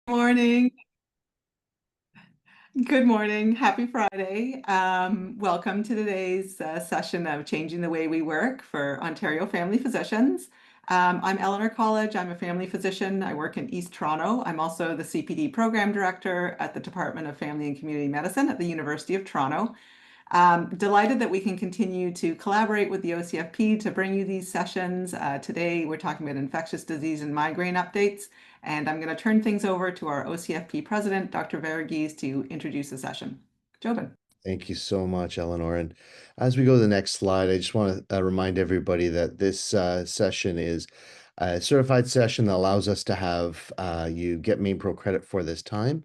Morning. Good morning. Happy Friday. Welcome to today's session of Changing the Way We Work for Ontario Family Physicians. I'm Eleanor College. I'm a family physician. I work in East Toronto. I'm also the CPD Program Director at the Department of Family and Community Medicine at the University of Toronto. Delighted that we can continue to collaborate with the OCFP to bring you these sessions. Today, we're talking about infectious disease and migraine updates, and I'm going to turn things over to our OCFP president, Dr. Varughese, to introduce the session. Jobin. Thank you so much, Eleanor. And as we go to the next slide, I just want to remind everybody that this session is a certified session that allows us to have you get Main Pro credit for this time.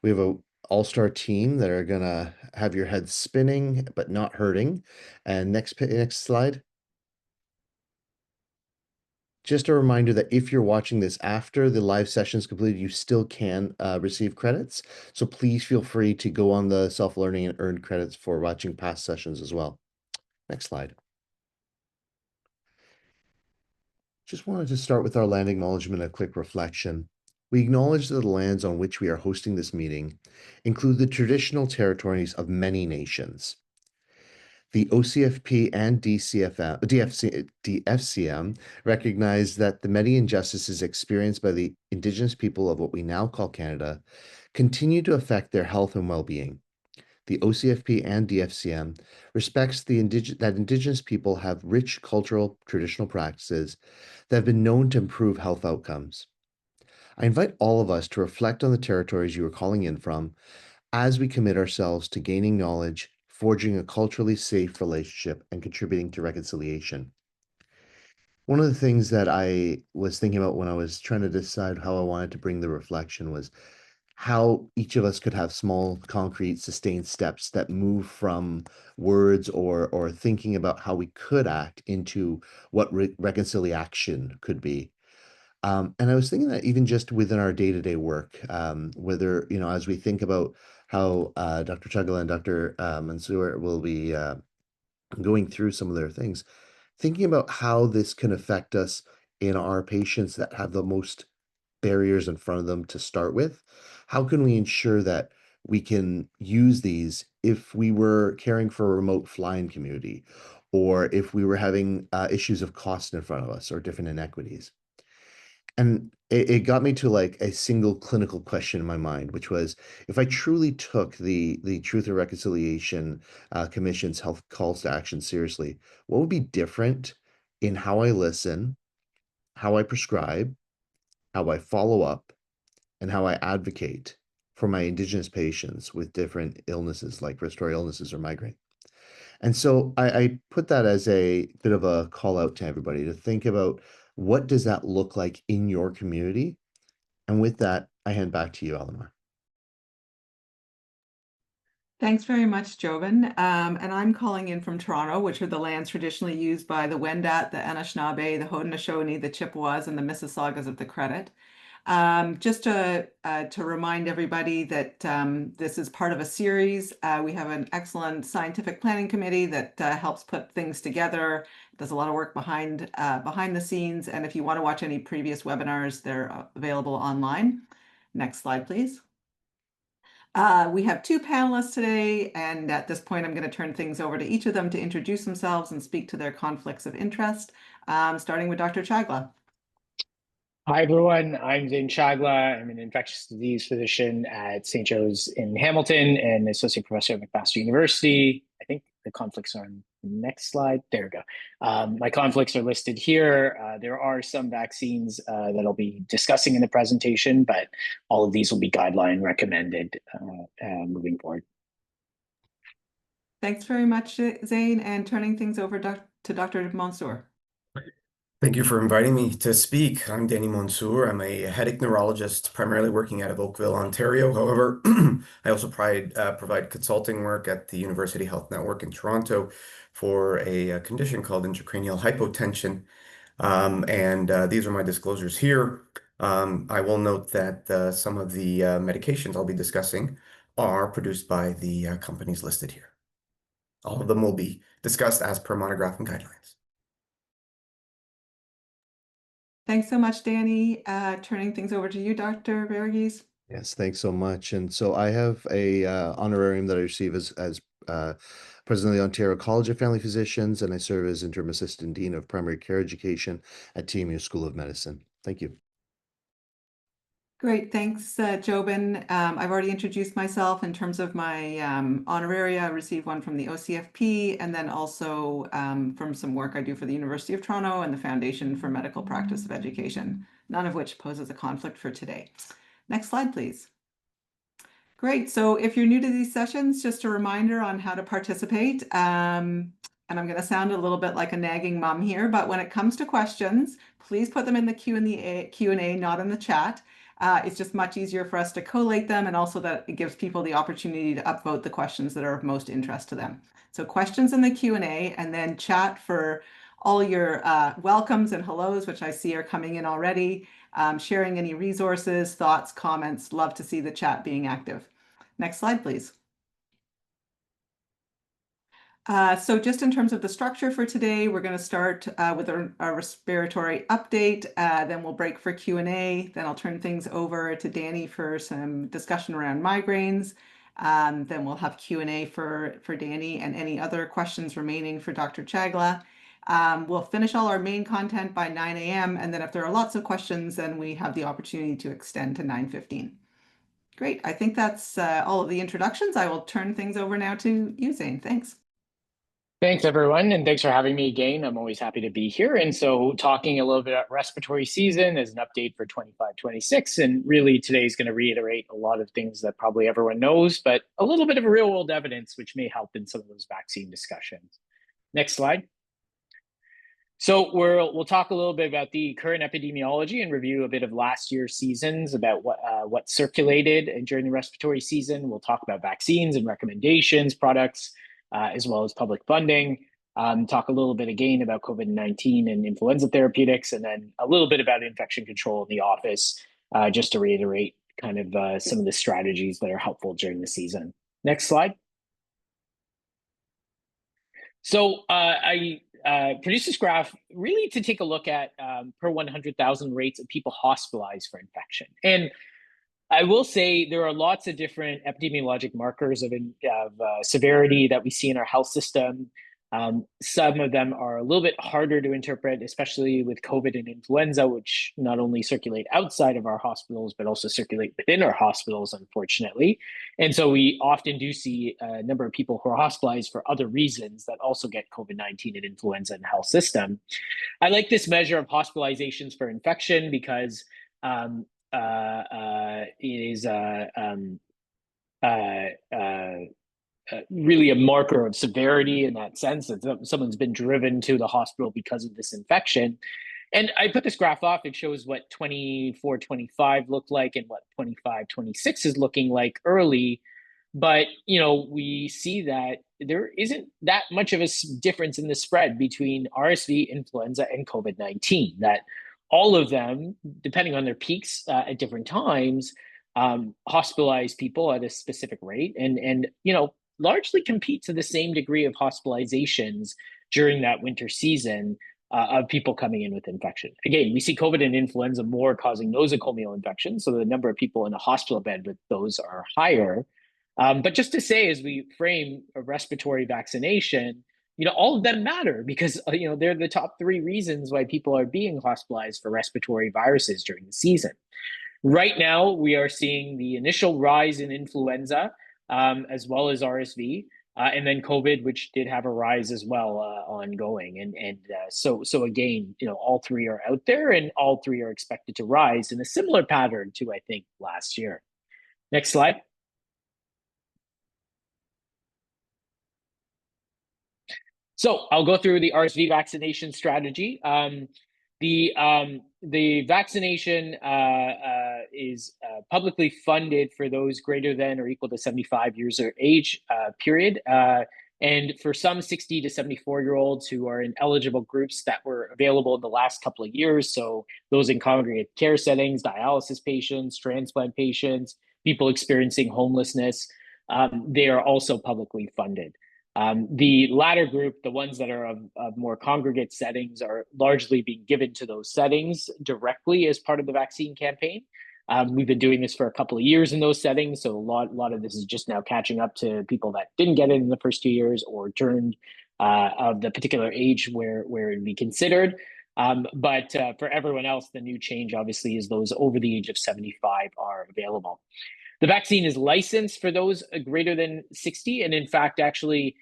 We have a all-star team that are going to have your head spinning but not hurting. And next slide. Just a reminder that if you're watching this after the live session is completed, you still can receive credits. So please feel free to go on the self-learning and earn credits for watching past sessions as well. Next slide. Just wanted to start with our land acknowledgement and a quick reflection. We acknowledge that the lands on which we are hosting this meeting include the traditional territories of many nations. The OCFP and DFCM recognize that the many injustices experienced by the Indigenous people of what we now call Canada continue to affect their health and well-being. The OCFP and DFCM respects that Indigenous people have rich cultural traditional practices that have been known to improve health outcomes. I invite all of us to reflect on the territories you are calling in from as we commit ourselves to gaining knowledge, forging a culturally safe relationship, and contributing to reconciliation. One of the things that I was thinking about when I was trying to decide how I wanted to bring the reflection was how each of us could have small, concrete, sustained steps that move from words or thinking about how we could act into what reconciliation could be. And I was thinking that even just within our day-to-day work, whether, as we think about how Dr. Chagla and Dr. Monsou will be going through some of their things, thinking about how this can affect us in our patients that have the most barriers in front of them to start with. How can we ensure that we can use these if we were caring for a remote flying community, or if we were having issues of cost in front of us or different inequities? And it got me to like a single clinical question in my mind, which was, if I truly took the Truth and Reconciliation Commission's health calls to action seriously, what would be different in how I listen, how I prescribe, how I follow up, and how I advocate for my Indigenous patients with different illnesses like respiratory illnesses or migraine? And so I put that as a bit of a call out to everybody to think about, what does that look like in your community? And with that, I hand back to you, Eleanor. Thanks very much, Jobin. And I'm calling in from Toronto, which are the lands traditionally used by the Wendat, the Anishinaabe, the Haudenosaunee, the Chippewas, and the Mississaugas of the Credit. Just to remind everybody that this is part of a series. We have an excellent scientific planning committee that helps put things together, does a lot of work behind the scenes. And if you want to watch any previous webinars, they're available online. Next slide, please. We have two panelists today, and at this point, I'm going to turn things over to each of them to introduce themselves and speak to their conflicts of interest, starting with Dr. Chagla. Hi, everyone. I'm Zain Chagla. I'm an infectious disease physician at St. Joe's in Hamilton and associate professor at McMaster University. I think the conflicts are on the next slide. There we go. My conflicts are listed here. There are some vaccines that I'll be discussing in the presentation, but all of these will be guideline recommended moving forward. Thanks very much, Zain, and turning things over to Dr. Monsou. Thank you for inviting me to speak. I'm Danny Monsou. I'm a headache neurologist, primarily working out of Oakville, Ontario. However, I also provide consulting work at the University Health Network in Toronto for a condition called intracranial hypotension. These are my disclosures here. I will note that some of the medications I'll be discussing are produced by the companies listed here. All of them will be discussed as per monograph and guidelines. Thanks so much, Danny. Turning things over to you, Dr. Varughese. Yes, thanks so much. And so I have a honorarium that I receive as president of the Ontario College of Family Physicians, and I serve as interim assistant dean of primary care education at TMU School of Medicine. Thank you. Great, thanks, Jobin. I've already introduced myself in terms of my honoraria. I received one from the OCFP and then also from some work I do for the University of Toronto and the Foundation for Medical Practice of Education, none of which poses a conflict for today. Next slide, please. Great, so if you're new to these sessions, just a reminder on how to participate. And I'm going to sound a little bit like a nagging mom here, but when it comes to questions, please put them in the Q&A, not in the chat. It's just much easier for us to collate them, and also that it gives people the opportunity to upvote the questions that are of most interest to them. So questions in the Q&A, and then chat for all your welcomes and hellos, which I see are coming in already. Sharing any resources, thoughts, comments. Love to see the chat being active. Next slide, please. So just in terms of the structure for today, we're going to start with a respiratory update, then we'll break for Q&A, then I'll turn things over to Danny for some discussion around migraines, then we'll have Q&A for Danny and any other questions remaining for Dr. Chagla. We'll finish all our main content by 9 a.m. and then if there are lots of questions, then we have the opportunity to extend to 9:15. Great, I think that's all of the introductions. I will turn things over now to you, Zain. Thanks. Thanks, everyone, and thanks for having me again. I'm always happy to be here. And so talking a little bit about respiratory season as an update for 25-26, and really today is going to reiterate a lot of things that probably everyone knows, but a little bit of real world evidence, which may help in some of those vaccine discussions. Next slide. So we'll talk a little bit about the current epidemiology and review a bit of last year's seasons about what circulated during the respiratory season. We'll talk about vaccines and recommendations, products, as well as public funding. Talk a little bit again about COVID-19 and influenza therapeutics, and then a little bit about infection control in the office, just to reiterate kind of some of the strategies that are helpful during the season. Next slide. So I produced this graph really to take a look at per 100,000 rates of people hospitalized for infection. And I will say there are lots of different epidemiologic markers of severity that we see in our health system. Some of them are a little bit harder to interpret, especially with COVID and influenza, which not only circulate outside of our hospitals, but also circulate within our hospitals, unfortunately. And so we often do see a number of people who are hospitalized for other reasons that also get COVID-19 and influenza in the health system. I like this measure of hospitalizations for infection because it is really a marker of severity in that sense, that someone's been driven to the hospital because of this infection. And I put this graph off. It shows what 24-25 looked like and what 25-26 is looking like early. But, you know, we see that there isn't that much of a difference in the spread between RSV, influenza, and COVID-19, that all of them, depending on their peaks at different times, hospitalize people at a specific rate and you know, largely compete to the same degree of hospitalizations during that winter season of people coming in with infection. Again, we see COVID and influenza more causing nosocomial infections, so the number of people in a hospital bed with those are higher. But just to say, as we frame a respiratory vaccination, you know, all of them matter because, you know, they're the top 3 reasons why people are being hospitalized for respiratory viruses during the season. Right now, we are seeing the initial rise in influenza, as well as RSV, and then COVID, which did have a rise as well, ongoing. And so again, you know, all 3 are out there and all 3 are expected to rise in a similar pattern to, I think, last year. Next slide. So I'll go through the RSV vaccination strategy. The vaccination is publicly funded for those greater than or equal to 75 years of age period. And for some 60 to 74-year-olds who are in eligible groups that were available in the last couple of years. So those in congregate care settings, dialysis patients, transplant patients, people experiencing homelessness, they are also publicly funded. The latter group, the ones that are of more congregate settings, are largely being given to those settings directly as part of the vaccine campaign. We've been doing this for a couple of years in those settings, so a lot of this is just now catching up to people that didn't get it in the first 2 years or turned of the particular age where it'd be considered. But for everyone else, the new change obviously is those over the age of 75 are available. The vaccine is licensed for those greater than 60, and in fact, actually,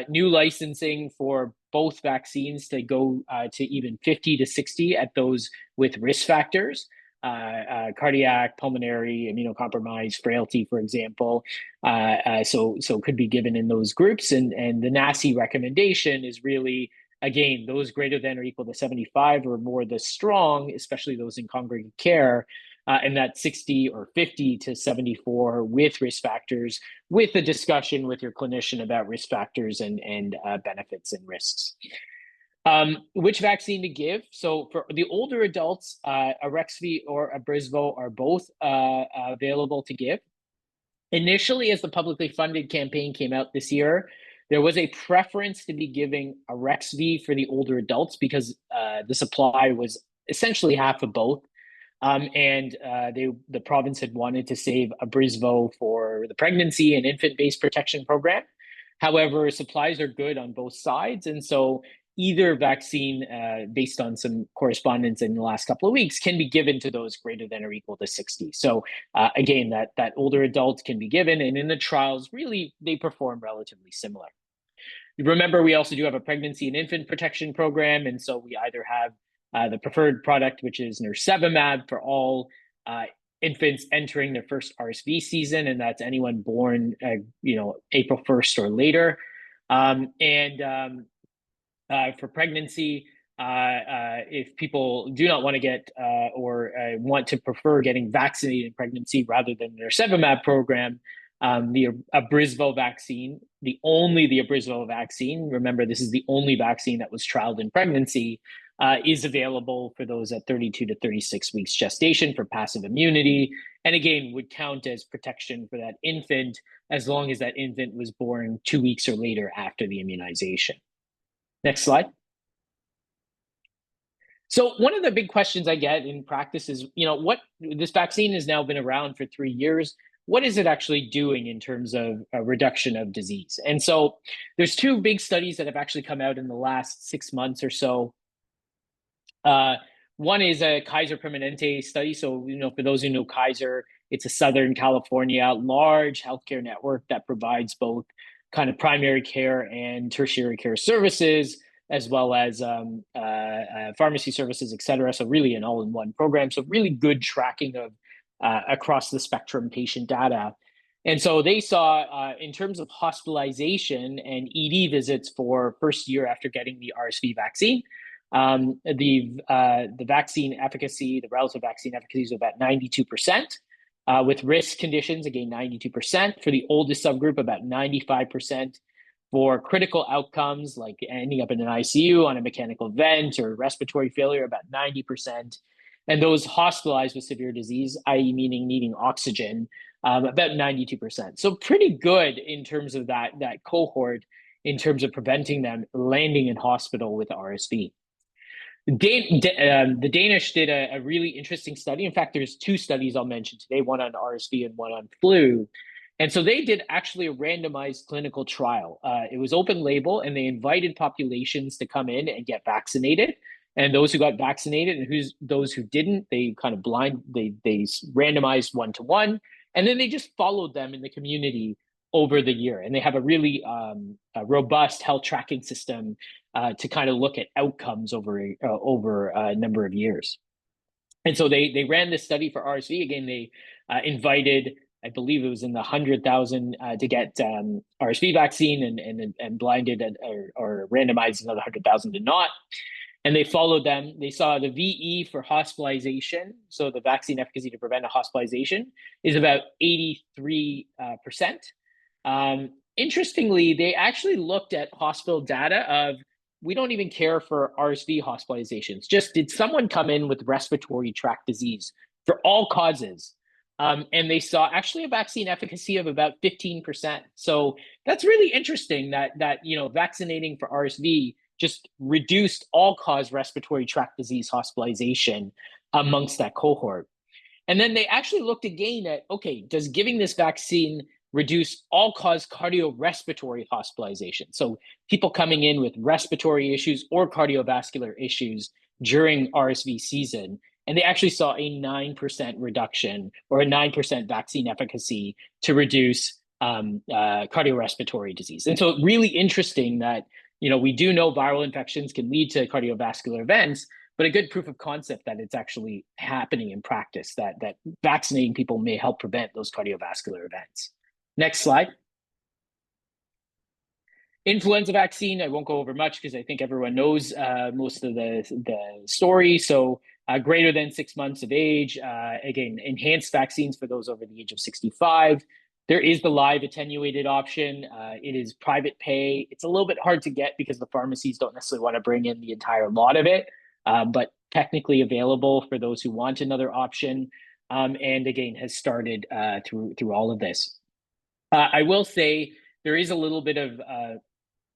new licensing for both vaccines to go to even 50 to 60 at those with risk factors, cardiac, pulmonary, immunocompromised, frailty, for example. So could be given in those groups. And the NACI recommendation is really, again, those greater than or equal to 75 or more the strong, especially those in congregate care, and that 60 or 50 to 74 with risk factors, with a discussion with your clinician about risk factors and benefits and risks. Which vaccine to give? So for the older adults, Arexvy or Abrysvo are both available to give. Initially, as the publicly funded campaign came out this year, there was a preference to be giving Arexvy for the older adults because the supply was essentially half of both. The province had wanted to save Abrysvo for the pregnancy and infant-based protection program. However, supplies are good on both sides, and so either vaccine, based on some correspondence in the last couple of weeks, can be given to those greater than or equal to 60. So again, that older adult can be given, and in the trials, really, they perform relatively similar. Remember, we also do have a pregnancy and infant protection program, and so we either have the preferred product, which is nirsevimab for all infants entering their first RSV season, and that's anyone born, April 1st or later. For pregnancy, if people do not want to get or want to prefer getting vaccinated in pregnancy rather than the nirsevimab program, the Abrysvo vaccine, the Abrysvo vaccine, remember this is the only vaccine that was trialed in pregnancy, is available for those at 32 to 36 weeks gestation for passive immunity, and again would count as protection for that infant as long as that infant was born 2 weeks or later after the immunization. Next slide. So one of the big questions I get in practice is, what this vaccine has now been around for 3 years. What is it actually doing in terms of a reduction of disease? And so there's 2 big studies that have actually come out in the last 6 months or so. One is a Kaiser Permanente study. So, for those who know Kaiser, it's a Southern California large healthcare network that provides both kind of primary care and tertiary care services, as well as pharmacy services, et cetera. So really an all-in-one program. So really good tracking of across the spectrum patient data. And so they saw in terms of hospitalization and ED visits for first year after getting the RSV vaccine, the vaccine efficacy, the relative vaccine efficacy is about 92%. With risk conditions, again, 92%. For the oldest subgroup, about 95%. For critical outcomes, like ending up in an ICU on a mechanical vent or respiratory failure, about 90%. And those hospitalized with severe disease, i.e. meaning needing oxygen, about 92%. So pretty good in terms of that cohort, in terms of preventing them landing in hospital with RSV. The Danish did a really interesting study. In fact, there's 2 studies I'll mention today, one on RSV and one on flu. And so they did actually a randomized clinical trial. It was open label, and they invited populations to come in and get vaccinated. And those who got vaccinated and those who didn't, they kind of they randomized 1-to-1. And then they just followed them in the community over the year. And they have a really robust health tracking system to kind of look at outcomes over a number of years. And so they ran this study for RSV. Again, they invited, I believe it was in the 100,000 to get RSV vaccine and blinded or randomized another 100,000 to not. And they followed them. They saw the VE for hospitalization, so the vaccine efficacy to prevent a hospitalization, is about 83%. Interestingly, they actually looked at hospital data of, we don't even care for RSV hospitalizations. Just did someone come in with respiratory tract disease for all causes? And they saw actually a vaccine efficacy of about 15%. So that's really interesting that vaccinating for RSV just reduced all-cause respiratory tract disease hospitalization amongst that cohort. And then they actually looked again at, okay, does giving this vaccine reduce all-cause cardiorespiratory hospitalization? So people coming in with respiratory issues or cardiovascular issues during RSV season. And they actually saw a 9% reduction or a 9% vaccine efficacy to reduce cardiorespiratory disease. And so really interesting that, we do know viral infections can lead to cardiovascular events, but a good proof of concept that it's actually happening in practice, that vaccinating people may help prevent those cardiovascular events. Next slide. Influenza vaccine, I won't go over much because I think everyone knows most of the story. So greater than 6 months of age, again, enhanced vaccines for those over the age of 65. There is the live attenuated option. It is private pay. It's a little bit hard to get because the pharmacies don't necessarily want to bring in the entire lot of it, but technically available for those who want another option. And again, has started through all of this. I will say there is a little bit of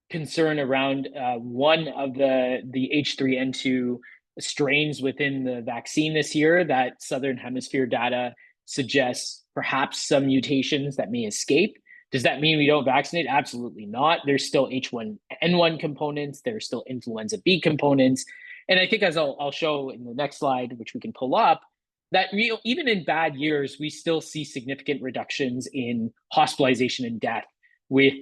concern around one of the H3N2 strains within the vaccine this year. That Southern Hemisphere data suggests perhaps some mutations that may escape. Does that mean we don't vaccinate? Absolutely not. There's still H1N1 components. There's still influenza B components. And I think, as I'll show in the next slide, which we can pull up, that even in bad years, we still see significant reductions in hospitalization and death with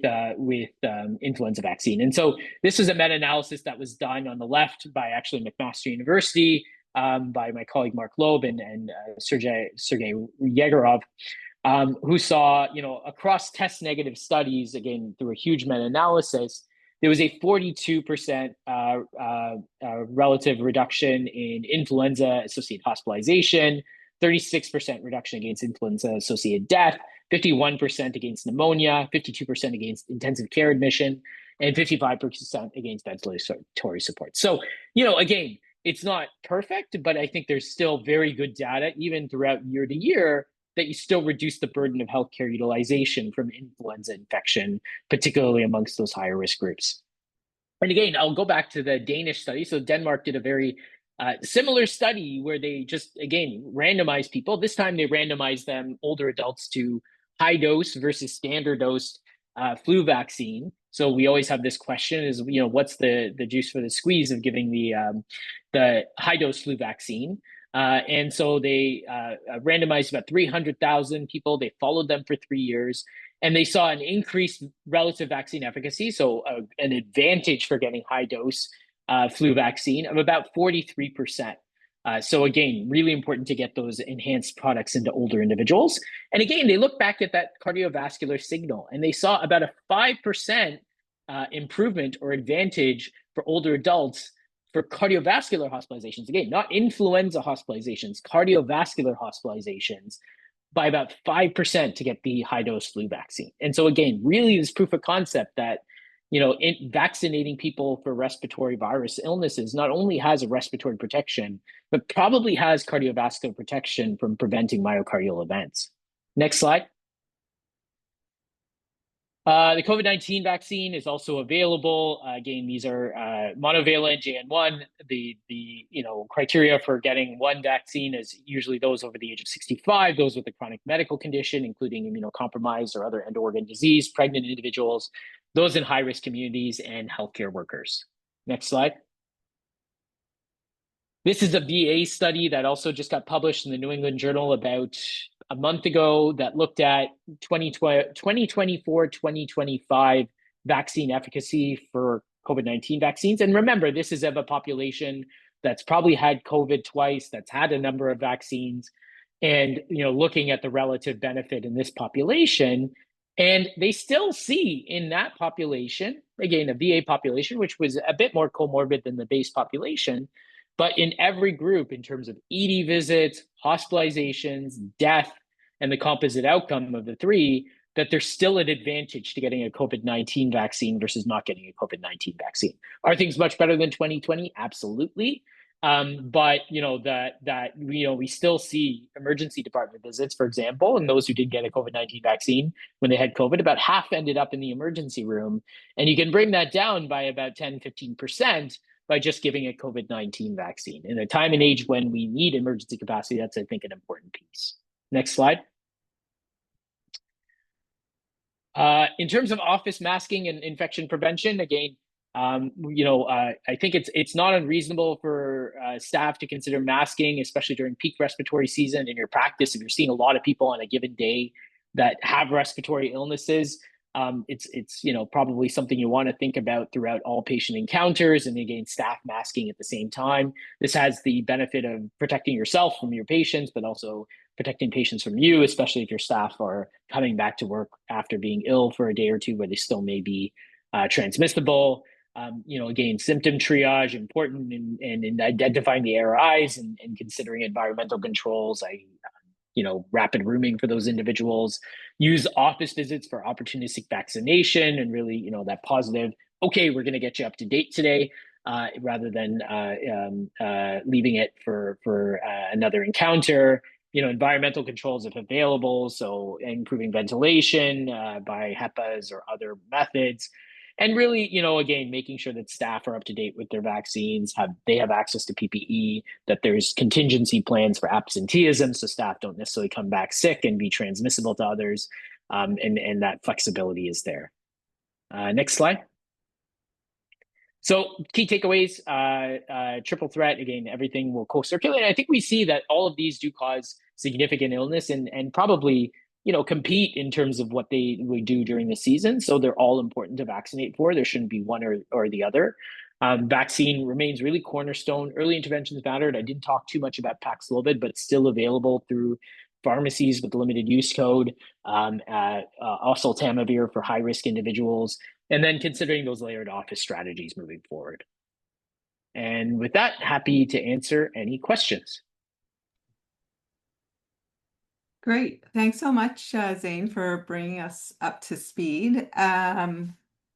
influenza vaccine. And so this is a meta-analysis that was done on the left by actually McMaster University, by my colleague Mark Loeb and Sergei Yegorov, who saw, across test negative studies, again, through a huge meta-analysis, there was a 42% relative reduction in influenza-associated hospitalization, 36% reduction against influenza-associated death, 51% against pneumonia, 52% against intensive care admission, and 55% against ventilatory support. So, again, it's not perfect, but I think there's still very good data, even throughout year to year, that you still reduce the burden of healthcare utilization from influenza infection, particularly amongst those higher risk groups. And again, I'll go back to the Danish study. So Denmark did a very similar study where they just, again, randomized people. This time they randomized them, older adults, to high dose versus standard dose flu vaccine. So we always have this question is, what's the juice for the squeeze of giving the high dose flu vaccine? And so they randomized about 300,000 people. They followed them for 3 years, and they saw an increased relative vaccine efficacy, so an advantage for getting high dose flu vaccine of about 43%. So again, really important to get those enhanced products into older individuals. And again, they look back at that cardiovascular signal, and they saw about a 5% improvement or advantage for older adults for cardiovascular hospitalizations. Again, not influenza hospitalizations, cardiovascular hospitalizations, by about 5% to get the high dose flu vaccine. And so again, really this proof of concept that, vaccinating people for respiratory virus illnesses not only has a respiratory protection, but probably has cardiovascular protection from preventing myocardial events. Next slide. The COVID-19 vaccine is also available. Again, these are monovalent JN1. The criteria for getting one vaccine is usually those over the age of 65, those with a chronic medical condition, including immunocompromised or other end organ disease, pregnant individuals, those in high-risk communities, and healthcare workers. Next slide. This is a VA study that also just got published in the New England Journal about a month ago that looked at 2024-2025 vaccine efficacy for COVID-19 vaccines. And remember, this is of a population that's probably had COVID twice, that's had a number of vaccines, and looking at the relative benefit in this population. And they still see in that population, again, a VA population, which was a bit more comorbid than the base population, but in every group, in terms of ED visits, hospitalizations, death, and the composite outcome of the three, that there's still an advantage to getting a COVID-19 vaccine versus not getting a COVID-19 vaccine. Are things much better than 2020? Absolutely. But we still see emergency department visits, for example, and those who did get a COVID-19 vaccine when they had COVID, about half ended up in the emergency room. And you can bring that down by about 10, 15%. by just giving a COVID-19 vaccine. In a time and age when we need emergency capacity, that's, I think, an important piece. Next slide. In terms of office masking and infection prevention, again, I think it's not unreasonable for staff to consider masking, especially during peak respiratory season in your practice. If you're seeing a lot of people on a given day that have respiratory illnesses, it's probably something you want to think about throughout all patient encounters, and again, staff masking at the same time. This has the benefit of protecting yourself from your patients, but also protecting patients from you, especially if your staff are coming back to work after being ill for a day or two where they still may be transmissible. Again, symptom triage important in identifying the ARIs and considering environmental controls. Rapid rooming for those individuals. Use office visits for opportunistic vaccination and really, that positive, okay, we're going to get you up to date today, rather than leaving it for another encounter. Environmental controls if available, so improving ventilation by HEPAs or other methods. And really, again, making sure that staff are up to date with their vaccines, they have access to PPE, that there's contingency plans for absenteeism, so staff don't necessarily come back sick and be transmissible to others, and that flexibility is there. Next slide. So key takeaways, triple threat, again, everything will co-circulate. I think we see that all of these do cause significant illness and probably compete in terms of what they would do during the season. So they're all important to vaccinate for. There shouldn't be one or the other. Vaccine remains really cornerstone. Early interventions mattered. I didn't talk too much about Paxlovid, but it's still available through pharmacies with limited use code. Oseltamivir for high-risk individuals. And then considering those layered office strategies moving forward. And with that, happy to answer any questions. Great. Thanks so much, Zain, for bringing us up to speed.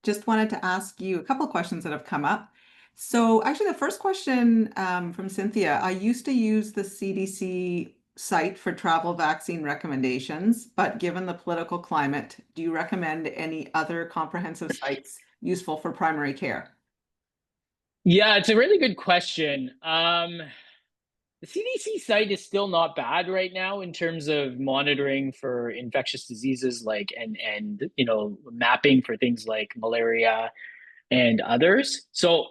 Just wanted to ask you a couple of questions that have come up. So actually, the first question from Cynthia, I used to use the CDC site for travel vaccine recommendations, but given the political climate, do you recommend any other comprehensive sites useful for primary care? Yeah, it's a really good question. The CDC site is still not bad right now in terms of monitoring for infectious diseases and mapping for things like malaria and others. So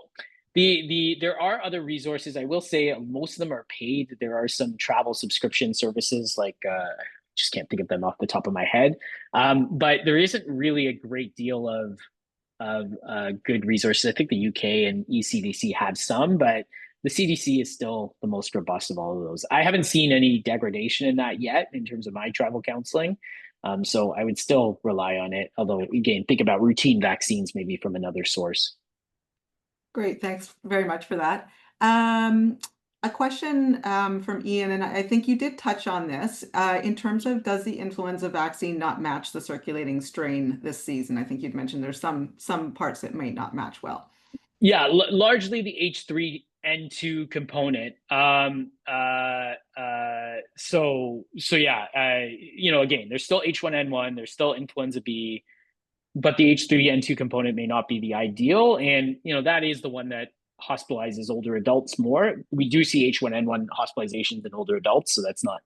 there are other resources. I will say most of them are paid. There are some travel subscription services just can't think of them off the top of my head. But there isn't really a great deal of good resources. I think the UK and ECDC have some, but the CDC is still the most robust of all of those. I haven't seen any degradation in that yet in terms of my travel counseling. So I would still rely on it. Although, again, think about routine vaccines maybe from another source. Great. Thanks very much for that. A question from Ian, and I think you did touch on this, in terms of does the influenza vaccine not match the circulating strain this season? I think you'd mentioned there's some parts that may not match well. Yeah, largely the H3N2 component. So yeah, again, there's still H1N1, there's still influenza B, but the H3N2 component may not be the ideal. And, that is the one that hospitalizes older adults more. We do see H1N1 hospitalizations in older adults, so that's not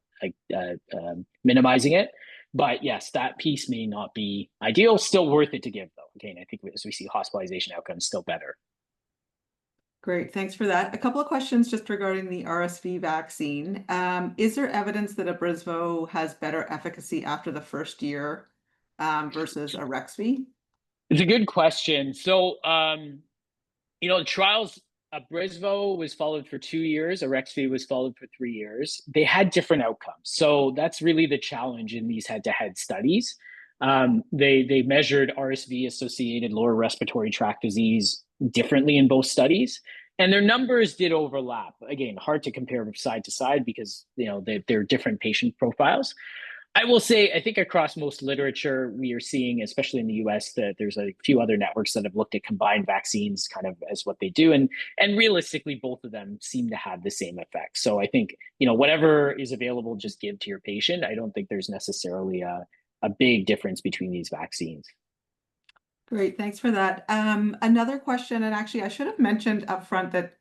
minimizing it. But yes, that piece may not be ideal. Still worth it to give, though. Again, I think as we see hospitalization outcomes, still better. Great, thanks for that. A couple of questions just regarding the RSV vaccine. Is there evidence that Abrysvo has better efficacy after the first year versus Arexvy? It's a good question. So, the trials, Abrysvo was followed for 2 years, Arexvy was followed for 3 years. They had different outcomes. So that's really the challenge in these head-to-head studies. They measured RSV-associated lower respiratory tract disease differently in both studies, and their numbers did overlap. Again, hard to compare side to side because they're different patient profiles. I will say, I think across most literature, we are seeing, especially in the US, that there's a few other networks that have looked at combined vaccines kind of as what they do. And realistically, both of them seem to have the same effect. So I think, whatever is available, just give to your patient. I don't think there's necessarily a big difference between these vaccines. Great, thanks for that. Another question, and actually I should have mentioned up front that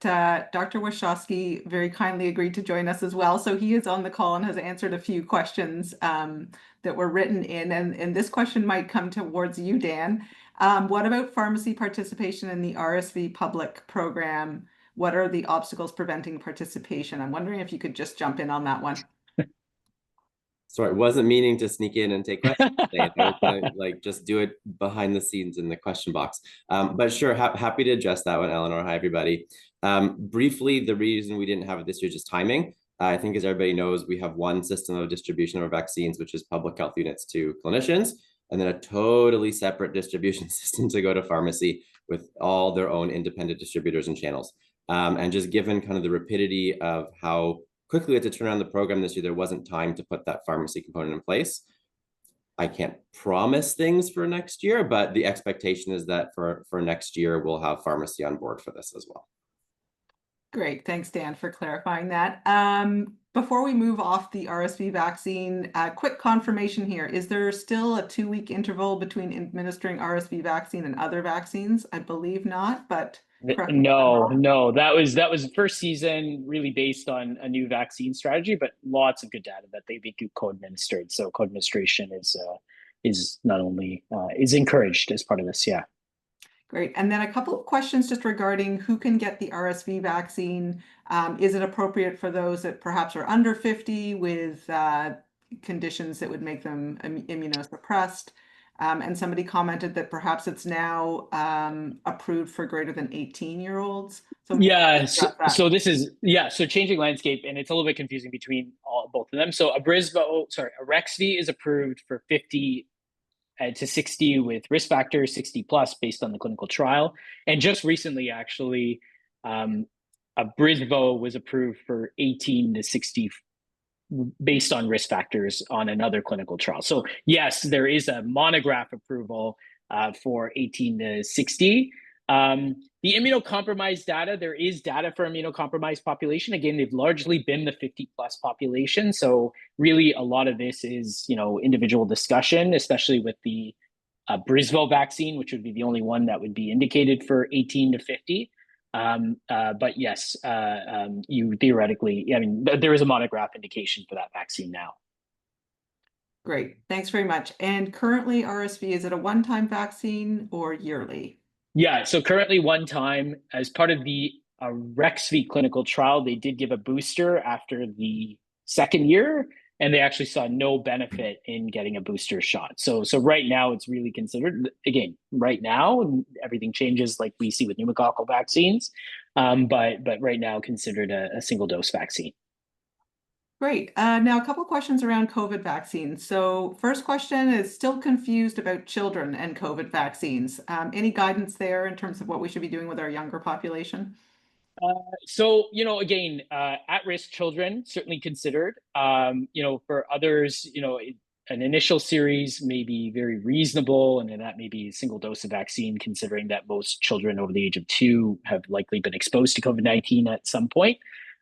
Dr. Wachowski very kindly agreed to join us as well. So he is on the call and has answered a few questions that were written in, and this question might come towards you, Dan. What about pharmacy participation in the RSV public program? What are the obstacles preventing participation? I'm wondering if you could just jump in on that one. Sorry, wasn't meaning to sneak in and take questions today. I was gonna like just do it behind the scenes in the question box. But sure, happy to address that one, Eleanor. Hi, everybody. Briefly, the reason we didn't have it this year is just timing. I think as everybody knows, we have one system of distribution of our vaccines, which is public health units to clinicians, and then a totally separate distribution system to go to pharmacy with all their own independent distributors and channels. And just given kind of the rapidity of how quickly we had to turn around the program this year, there wasn't time to put that pharmacy component in place. I can't promise things for next year, but the expectation is that for next year, we'll have pharmacy on board for this as well. Great, thanks, Dan, for clarifying that. Before we move off the RSV vaccine, quick confirmation here. Is there still a 2-week interval between administering RSV vaccine and other vaccines? I believe not, but No, that was the first season really based on a new vaccine strategy, but lots of good data that they be co-administered. So co-administration is not only is encouraged as part of this. Yeah. Great. And then a couple of questions just regarding who can get the RSV vaccine. Is it appropriate for those that perhaps are under 50 with conditions that would make them immunosuppressed? And somebody commented that perhaps it's now approved for greater than 18-year-olds. So yeah, so this is, so changing landscape, and it's a little bit confusing between both of them. So Arexvy is approved for 50 to 60 with risk factors, 60 plus based on the clinical trial. And just recently, actually, Brisvo was approved for 18 to 60 based on risk factors on another clinical trial. So yes, there is a monograph approval for 18 to 60. The immunocompromised data, there is data for immunocompromised population. Again, they've largely been the 50 plus population. So really a lot of this is, individual discussion, especially with the Brisvo vaccine, which would be the only one that would be indicated for 18 to 50. But yes, you theoretically, there is a monograph indication for that vaccine now. Great, thanks very much. And currently RSV, is it a one-time vaccine or yearly? Yeah, so currently one time as part of the Arexvy clinical trial, they did give a booster after the second year, and they actually saw no benefit in getting a booster shot. So right now it's really considered, again, right now, everything changes like we see with pneumococcal vaccines, but right now considered a single dose vaccine. Great. Now, a couple of questions around COVID vaccines. So first question is still confused about children and COVID vaccines. Any guidance there in terms of what we should be doing with our younger population? So, again, at-risk children certainly considered. For others, an initial series may be very reasonable, and then that may be a single dose of vaccine, considering that most children over the age of 2 have likely been exposed to COVID-19 at some point.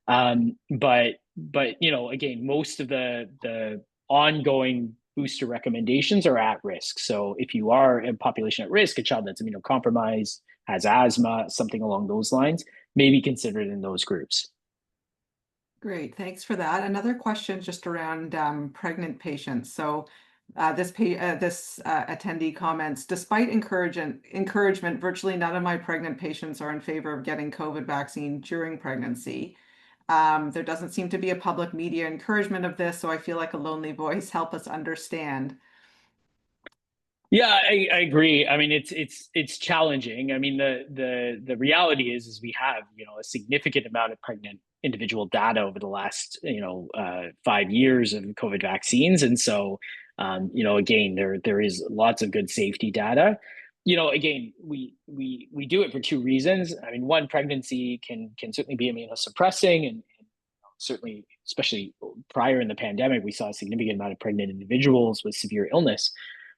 But again, most of the ongoing booster recommendations are at risk. So if you are a population at risk, a child that's immunocompromised, has asthma, something along those lines, may be considered in those groups. Great, thanks for that. Another question just around pregnant patients. So this attendee comments, despite encouragement, virtually none of my pregnant patients are in favor of getting COVID vaccine during pregnancy. There doesn't seem to be a public media encouragement of this, so I feel like a lonely voice. Help us understand. Yeah, I agree. It's challenging. The reality is we have a significant amount of pregnant individual data over the last 5 years of COVID vaccines, and so again there is lots of good safety data. Again, we do it for 2 reasons. One, pregnancy can certainly be immunosuppressing, and certainly, especially prior in the pandemic, we saw a significant amount of pregnant individuals with severe illness.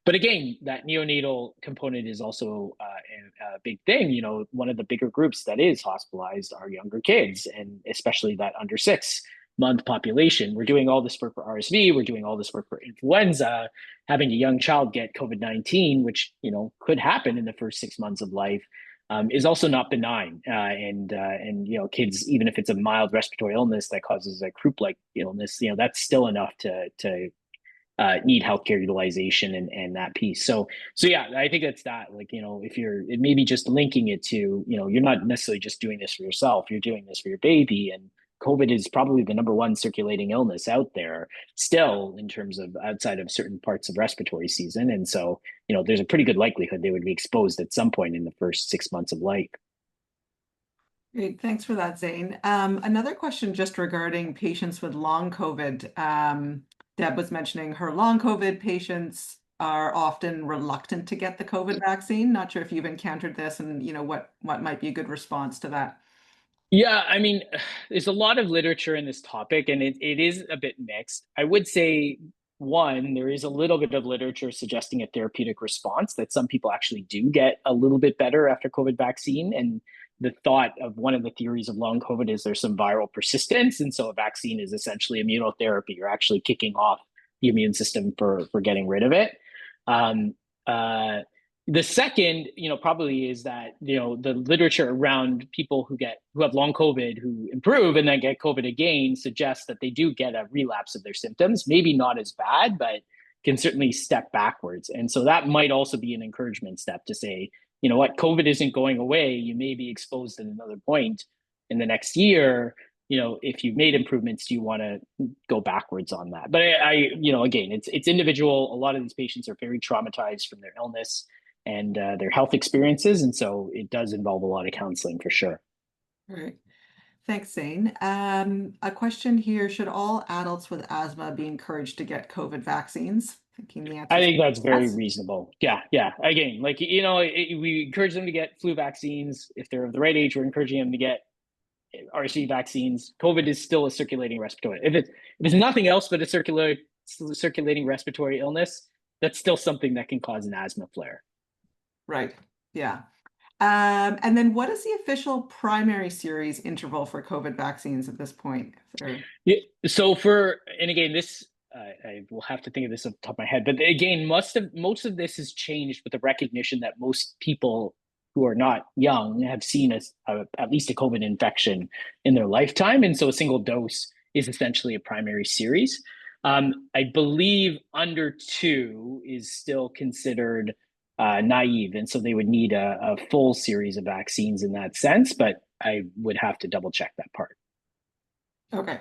But again, that neonatal component is also a big thing. One of the bigger groups that is hospitalized are younger kids, and especially that under 6 month population. We're doing all this work for RSV, we're doing all this work for influenza. Having a young child get COVID-19, which could happen in the first 6 months of life, is also not benign. And kids, even if it's a mild respiratory illness that causes a croup-like illness, that's still enough to need healthcare utilization and that piece. So yeah, I think that's that. Like, if you're maybe just linking it to, you're not necessarily just doing this for yourself, you're doing this for your baby. And COVID is probably the #1 circulating illness out there still in terms of outside of certain parts of respiratory season. And so, there's a pretty good likelihood they would be exposed at some point in the first 6 months of life. Great, thanks for that, Zain. Another question just regarding patients with long COVID. Deb was mentioning her long COVID patients are often reluctant to get the COVID vaccine. Not sure if you've encountered this and what might be a good response to that. Yeah, I mean, there's a lot of literature in this topic, and it is a bit mixed. I would say, one, there is a little bit of literature suggesting a therapeutic response, that some people actually do get a little bit better after COVID vaccine. And the thought of one of the theories of long COVID is there's some viral persistence. And so a vaccine is essentially immunotherapy. You're actually kicking off the immune system for getting rid of it. The second, probably is that, the literature around people who have long COVID, who improve and then get COVID again, suggests that they do get a relapse of their symptoms, maybe not as bad, but can certainly step backwards. And so that might also be an encouragement step to say, you know what, COVID isn't going away. You may be exposed at another point in the next year. If you've made improvements, do you want to go backwards on that? But again, it's individual. A lot of these patients are very traumatized from their illness and their health experiences. And so it does involve a lot of counseling for sure. Right. Thanks, Zain. A question here, should all adults with asthma be encouraged to get COVID vaccines? Thinking the answer I think that's very yes. reasonable. Yeah. Again, we encourage them to get flu vaccines. If they're of the right age, we're encouraging them to get RSV vaccines. COVID is still a circulating respiratory. If it's nothing else but a circulating respiratory illness, that's still something that can cause an asthma flare. Right. Yeah. And then what is the official primary series interval for COVID vaccines at this point? Yeah. So and again, this, I will have to think of this off the top of my head, but again, most of this has changed with the recognition that most people who are not young have seen at least a COVID infection in their lifetime. And so a single dose is essentially a primary series. I believe under 2 is still considered naive. And so they would need a full series of vaccines in that sense, but I would have to double check that part. Okay.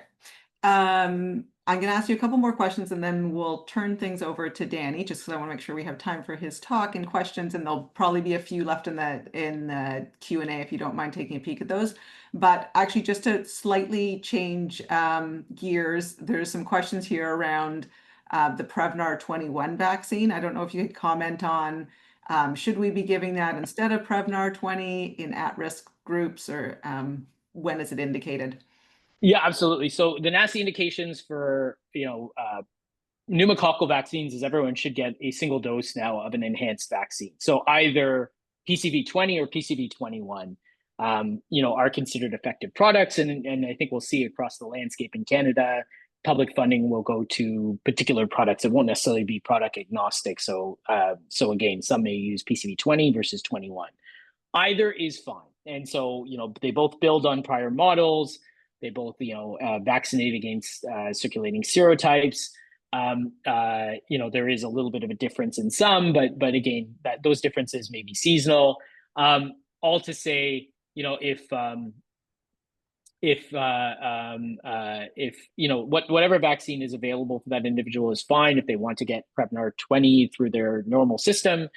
I'm going to ask you a couple more questions and then we'll turn things over to Danny, just because I want to make sure we have time for his talk and questions, and there'll probably be a few left in the Q&A if you don't mind taking a peek at those. But actually, just to slightly change gears, there's some questions here around the Prevnar 21 vaccine. I don't know if you could comment on should we be giving that instead of Prevnar 20 in at-risk groups, or when is it indicated? Yeah, absolutely. So the NACI indications for pneumococcal vaccines is everyone should get a single dose now of an enhanced vaccine. So either PCV20 or PCV21, are considered effective products, and I think we'll see across the landscape in Canada, public funding will go to particular products. It won't necessarily be product agnostic. So again, some may use PCV20 versus 21. Either is fine, and so they both build on prior models. They both, vaccinate against circulating serotypes. There is a little bit of a difference in some, but again, those differences may be seasonal. All to say, whatever vaccine is available for that individual is fine. If they want to get Prevnar 20 through their normal system,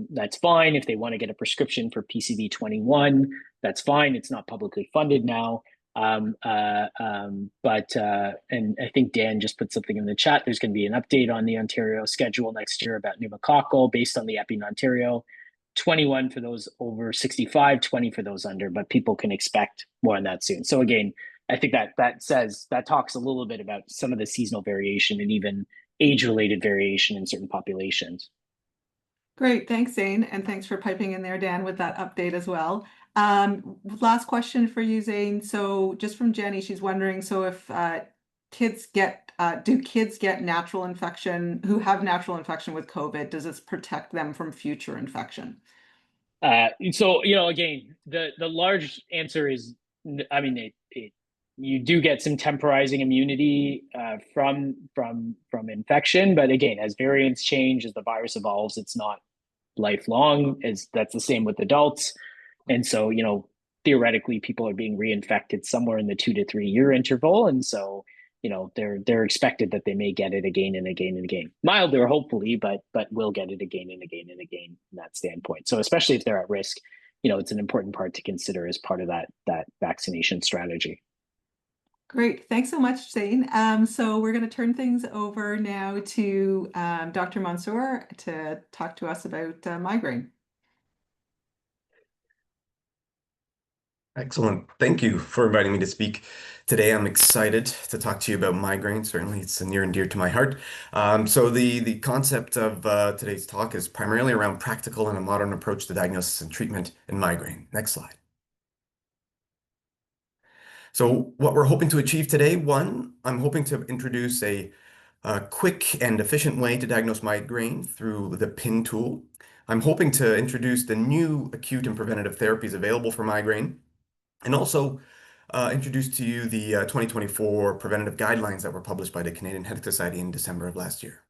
that's fine. If they want to get a prescription for PCV21, that's fine. It's not publicly funded now. And I think Dan just put something in the chat. There's going to be an update on the Ontario schedule next year about pneumococcal based on the Epi in Ontario. 21 for those over 65, 20 for those under, but people can expect more on that soon. So again, I think that talks a little bit about some of the seasonal variation and even age-related variation in certain populations. Great, thanks, Zain, and thanks for piping in there, Dan, with that update as well. Last question for you, Zain. So just from Jenny, she's wondering, so if do kids get natural infection who have natural infection with COVID? Does this protect them from future infection? So, again, the large answer is, I mean, you do get some temporizing immunity from infection, but again, as variants change, as the virus evolves, it's not lifelong. That's the same with adults, and so theoretically, people are being reinfected somewhere in the 2 to 3 year interval, and so they're expected that they may get it again and again and again, milder hopefully, but will get it again and again and again from that standpoint. So especially if they're at risk, it's an important part to consider as part of that vaccination strategy. Great. Thanks so much, Zain. So we're going to turn things over now to Dr. Monsou to talk to us about migraine. Excellent. Thank you for inviting me to speak today. I'm excited to talk to you about migraine. Certainly, it's near and dear to my heart. So the concept of today's talk is primarily around practical and a modern approach to diagnosis and treatment in migraine. Next slide. So what we're hoping to achieve today, one, I'm hoping to introduce a quick and efficient way to diagnose migraine through the PIN tool. I'm hoping to introduce the new acute and preventative therapies available for migraine, and also introduce to you the 2024 preventative guidelines that were published by the Canadian Headache Society in December of last year.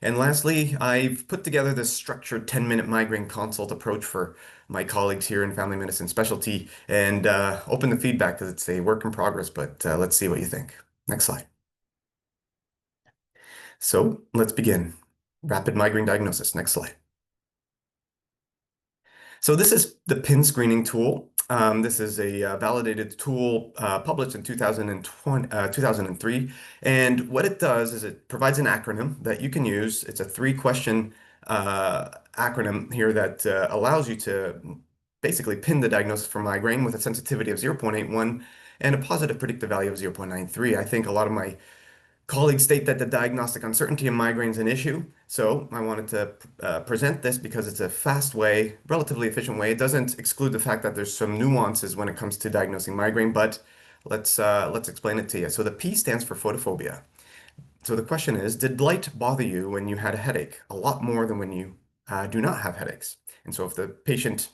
And lastly, I've put together this structured 10-minute migraine consult approach for my colleagues here in family medicine specialty, and open the feedback because it's a work in progress, but let's see what you think. Next slide. So let's begin. Rapid migraine diagnosis. Next slide. So this is the PIN screening tool. This is a validated tool published in 2003. And what it does is it provides an acronym that you can use. It's a 3-question acronym here that allows you to basically pin the diagnosis for migraine with a sensitivity of 0.81 and a positive predictive value of 0.93. I think a lot of my colleagues state that the diagnostic uncertainty in migraine is an issue. So I wanted to present this because it's a fast way, relatively efficient way. It doesn't exclude the fact that there's some nuances when it comes to diagnosing migraine, but let's explain it to you. So the P stands for photophobia. So the question is, did light bother you when you had a headache a lot more than when you do not have headaches? And so if the patient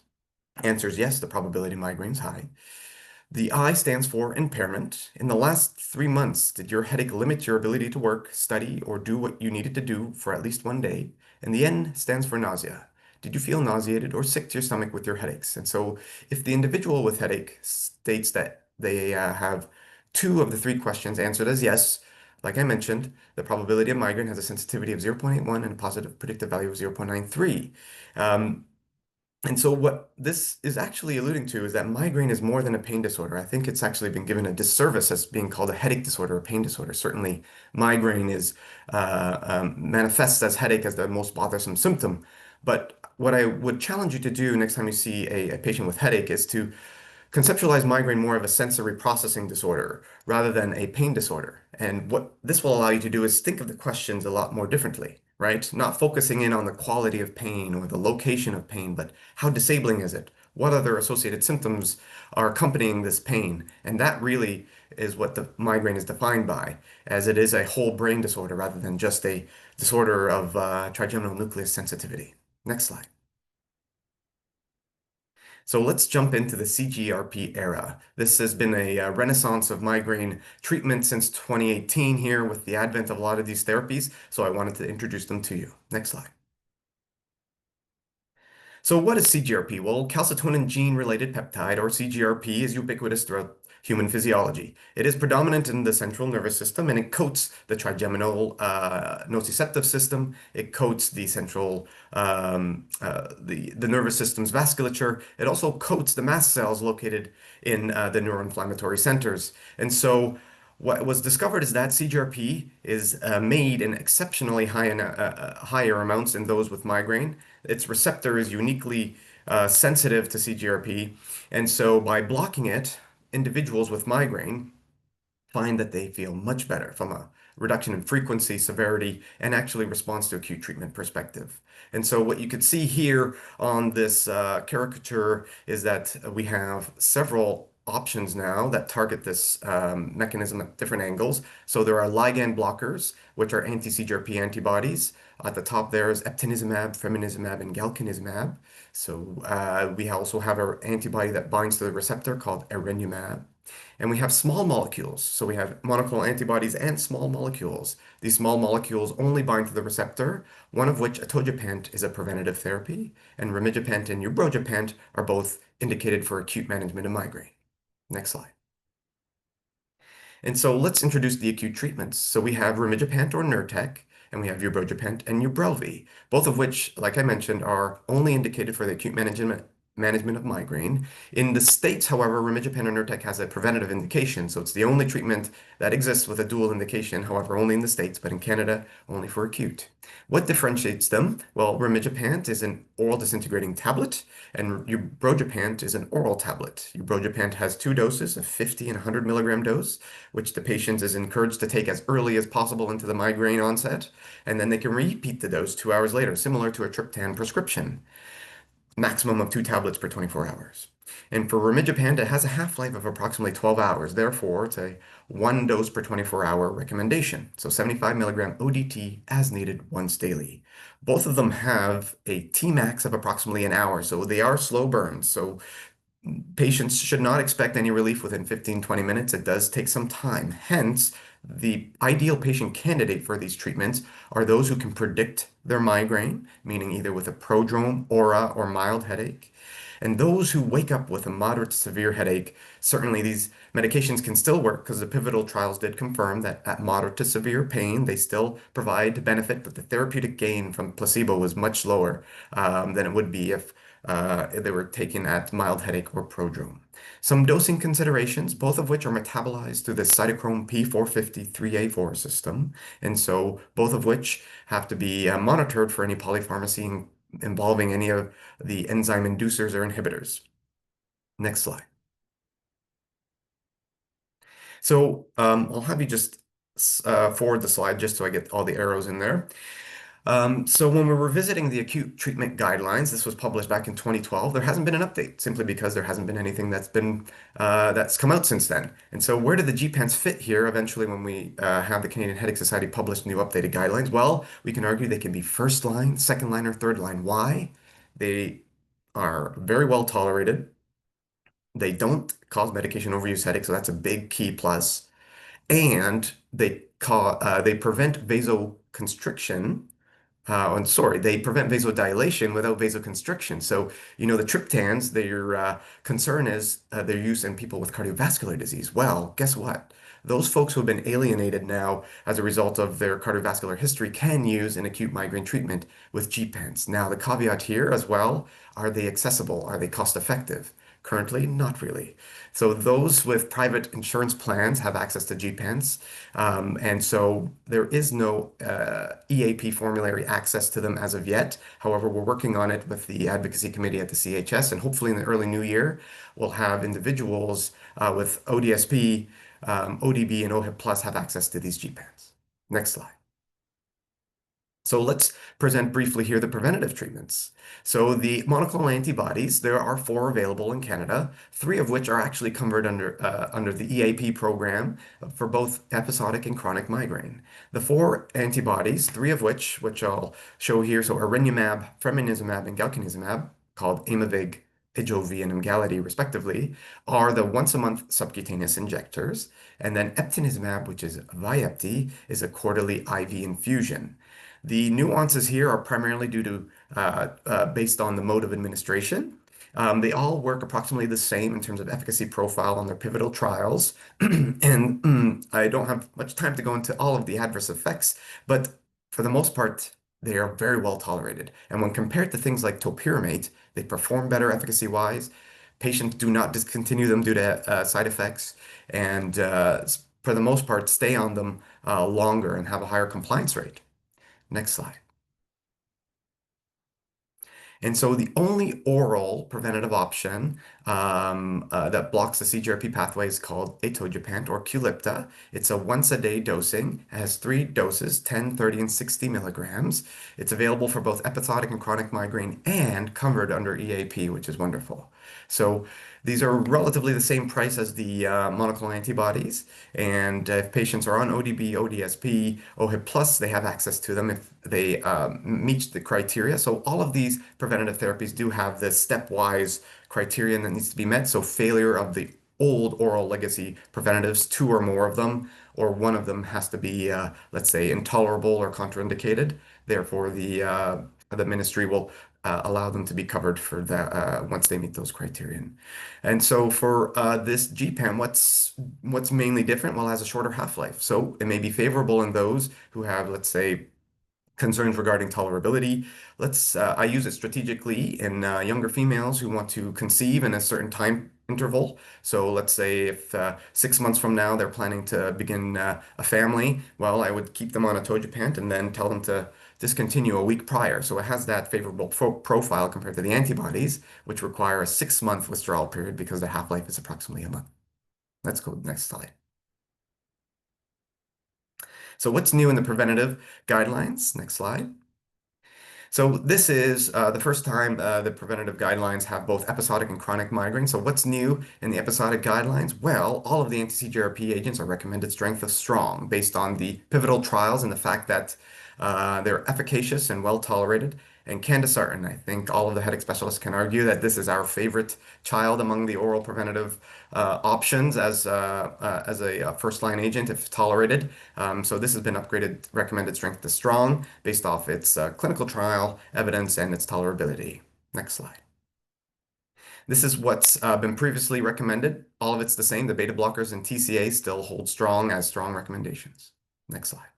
answers yes, the probability of migraine is high. The I stands for impairment. In the last 3 months, did your headache limit your ability to work, study, or do what you needed to do for at least one day? And the N stands for nausea. Did you feel nauseated or sick to your stomach with your headaches? And so if the individual with headache states that they have 2 of the 3 questions answered as yes, like I mentioned, the probability of migraine has a sensitivity of 0.81 and a positive predictive value of 0.93. And so what this is actually alluding to is that migraine is more than a pain disorder. I think it's actually been given a disservice as being called a headache disorder or pain disorder. Certainly, migraine is manifests as headache as the most bothersome symptom. But what I would challenge you to do next time you see a patient with headache is to conceptualize migraine more of a sensory processing disorder rather than a pain disorder. And what this will allow you to do is think of the questions a lot more differently, right? Not focusing in on the quality of pain or the location of pain, but how disabling is it? What other associated symptoms are accompanying this pain? And that really is what the migraine is defined by, as it is a whole brain disorder rather than just a disorder of trigeminal nucleus sensitivity. Next slide. So let's jump into the CGRP era. This has been a renaissance of migraine treatment since 2018 here with the advent of a lot of these therapies. So I wanted to introduce them to you. Next slide. So what is CGRP? Well, calcitonin gene-related peptide, or CGRP, is ubiquitous throughout human physiology. It is predominant in the central nervous system, and it coats the trigeminal nociceptive system. It coats the central, the nervous system's vasculature. It also coats the mast cells located in the neuroinflammatory centers. And so what was discovered is that CGRP is made in exceptionally higher amounts in those with migraine. Its receptor is uniquely sensitive to CGRP. And so by blocking it, individuals with migraine find that they feel much better from a reduction in frequency, severity, and actually response to acute treatment perspective. And so what you could see here on this caricature is that we have several options now that target this mechanism at different angles. So there are ligand blockers, which are anti-CGRP antibodies. At the top there is eptinizumab, fremonizumab, and galcanezumab. So we also have an antibody that binds to the receptor called erenumab. And we have small molecules. So we have monoclonal antibodies and small molecules. These small molecules only bind to the receptor, one of which, atogepant, is a preventative therapy, and rimegepant and ubrogepant are both indicated for acute management of migraine. Next slide. And so let's introduce the acute treatments. So we have rimegepant or Nurtec, and we have ubrogepant and Ubrelvy, both of which, like I mentioned, are only indicated for the acute management of migraine. In the States, however, rimegepant or Nurtec has a preventative indication, so it's the only treatment that exists with a dual indication, however, only in the States, but in Canada, only for acute. What differentiates them? Well, rimegepant is an oral disintegrating tablet, and ubrogepant is an oral tablet. Ubrogepant has 2 doses, a 50 and 100 milligram dose, which the patient is encouraged to take as early as possible into the migraine onset, and then they can repeat the dose 2 hours later, similar to a triptan prescription. Maximum of 2 tablets per 24 hours. And for rimegepant, it has a half-life of approximately 12 hours. Therefore, it's a 1 dose per 24-hour recommendation. So 75 milligram ODT as needed once daily. Both of them have a Tmax of approximately an hour. So they are slow burns. So patients should not expect any relief within 15-20 minutes. It does take some time. Hence, the ideal patient candidate for these treatments are those who can predict their migraine, meaning either with a prodrome, aura, or mild headache. And those who wake up with a moderate to severe headache, certainly these medications can still work because the pivotal trials did confirm that at moderate to severe pain, they still provide benefit, but the therapeutic gain from placebo was much lower than it would be if they were taken at mild headache or prodrome. Some dosing considerations, both of which are metabolized through the cytochrome P450-3A4 system, and so both of which have to be monitored for any polypharmacy involving any of the enzyme inducers or inhibitors. Next slide. So I'll have you just forward the slide just so I get all the arrows in there. So when we're revisiting the acute treatment guidelines, this was published back in 2012, there hasn't been an update simply because there hasn't been anything that's come out since then. And so where do the GPANs fit here eventually when we have the Canadian Headache Society publish new updated guidelines? Well, we can argue they can be first line, second line, or third line. Why? They are very well tolerated. They don't cause medication overuse headache, so that's a big key plus. And they prevent vasoconstriction. They prevent vasodilation without vasoconstriction. So, the triptans, their concern is their use in people with cardiovascular disease. Well, guess what? Those folks who have been alienated now as a result of their cardiovascular history can use an acute migraine treatment with GPANs. Now, the caveat here as well, are they accessible? Are they cost effective? Currently, not really. So those with private insurance plans have access to GPANs, and so there is no EAP formulary access to them as of yet. However, we're working on it with the advocacy committee at the CHS, and hopefully in the early new year, we'll have individuals with ODSP, ODB, and OHIP Plus have access to these GPANs. Next slide. So let's present briefly here the preventative treatments. So the monoclonal antibodies, there are 4 available in Canada, 3 of which are actually covered under the EAP program for both episodic and chronic migraine. The 4 antibodies, 3 of which I'll show here, so erenumab, fremonizumab, and galcanezumab, called Aimovig, Ajovy, and Emgality, respectively, are the once-a-month subcutaneous injectors. And then eptinizumab, which is Vyepti, is a quarterly IV infusion. The nuances here are primarily due to based on the mode of administration. They all work approximately the same in terms of efficacy profile on their pivotal trials. And I don't have much time to go into all of the adverse effects, but for the most part, they are very well tolerated. And when compared to things like topiramate, they perform better efficacy-wise. Patients do not discontinue them due to side effects, and for the most part, stay on them longer and have a higher compliance rate. Next slide. And so the only oral preventative option that blocks the CGRP pathway is called atogepant or Qulipta. It's a once-a-day dosing. It has 3 doses, 10, 30, and 60 milligrams. It's available for both episodic and chronic migraine and covered under EAP, which is wonderful. So these are relatively the same price as the monoclonal antibodies. And if patients are on ODB, ODSP, OHIP plus, they have access to them if they meet the criteria. So all of these preventative therapies do have this stepwise criterion that needs to be met. So failure of the old oral legacy preventatives, 2 or more of them, or one of them has to be, let's say, intolerable or contraindicated. Therefore, the ministry will allow them to be covered for that once they meet those criterion. And so for this GPAM, what's mainly different? Well, it has a shorter half-life. So it may be favorable in those who have, let's say, concerns regarding tolerability. I use it strategically in younger females who want to conceive in a certain time interval. So let's say if 6 months from now they're planning to begin a family, well, I would keep them on atogepant and then tell them to discontinue a week prior. So it has that favorable profile compared to the antibodies, which require a 6-month withdrawal period because the half-life is approximately a month. Let's go to the next slide. So what's new in the preventative guidelines? Next slide. So this is the first time the preventative guidelines have both episodic and chronic migraine. So what's new in the episodic guidelines? Well, all of the anti-CGRP agents are recommended strength of strong based on the pivotal trials and the fact that they're efficacious and well tolerated. And candesartan, I think all of the headache specialists can argue that this is our favorite child among the oral preventative options as a first-line agent if tolerated. So this has been upgraded, recommended strength to strong based off its clinical trial evidence and its tolerability. Next slide. This is what's been previously recommended. All of it's the same. The beta blockers and TCA still hold strong as strong recommendations. Next slide.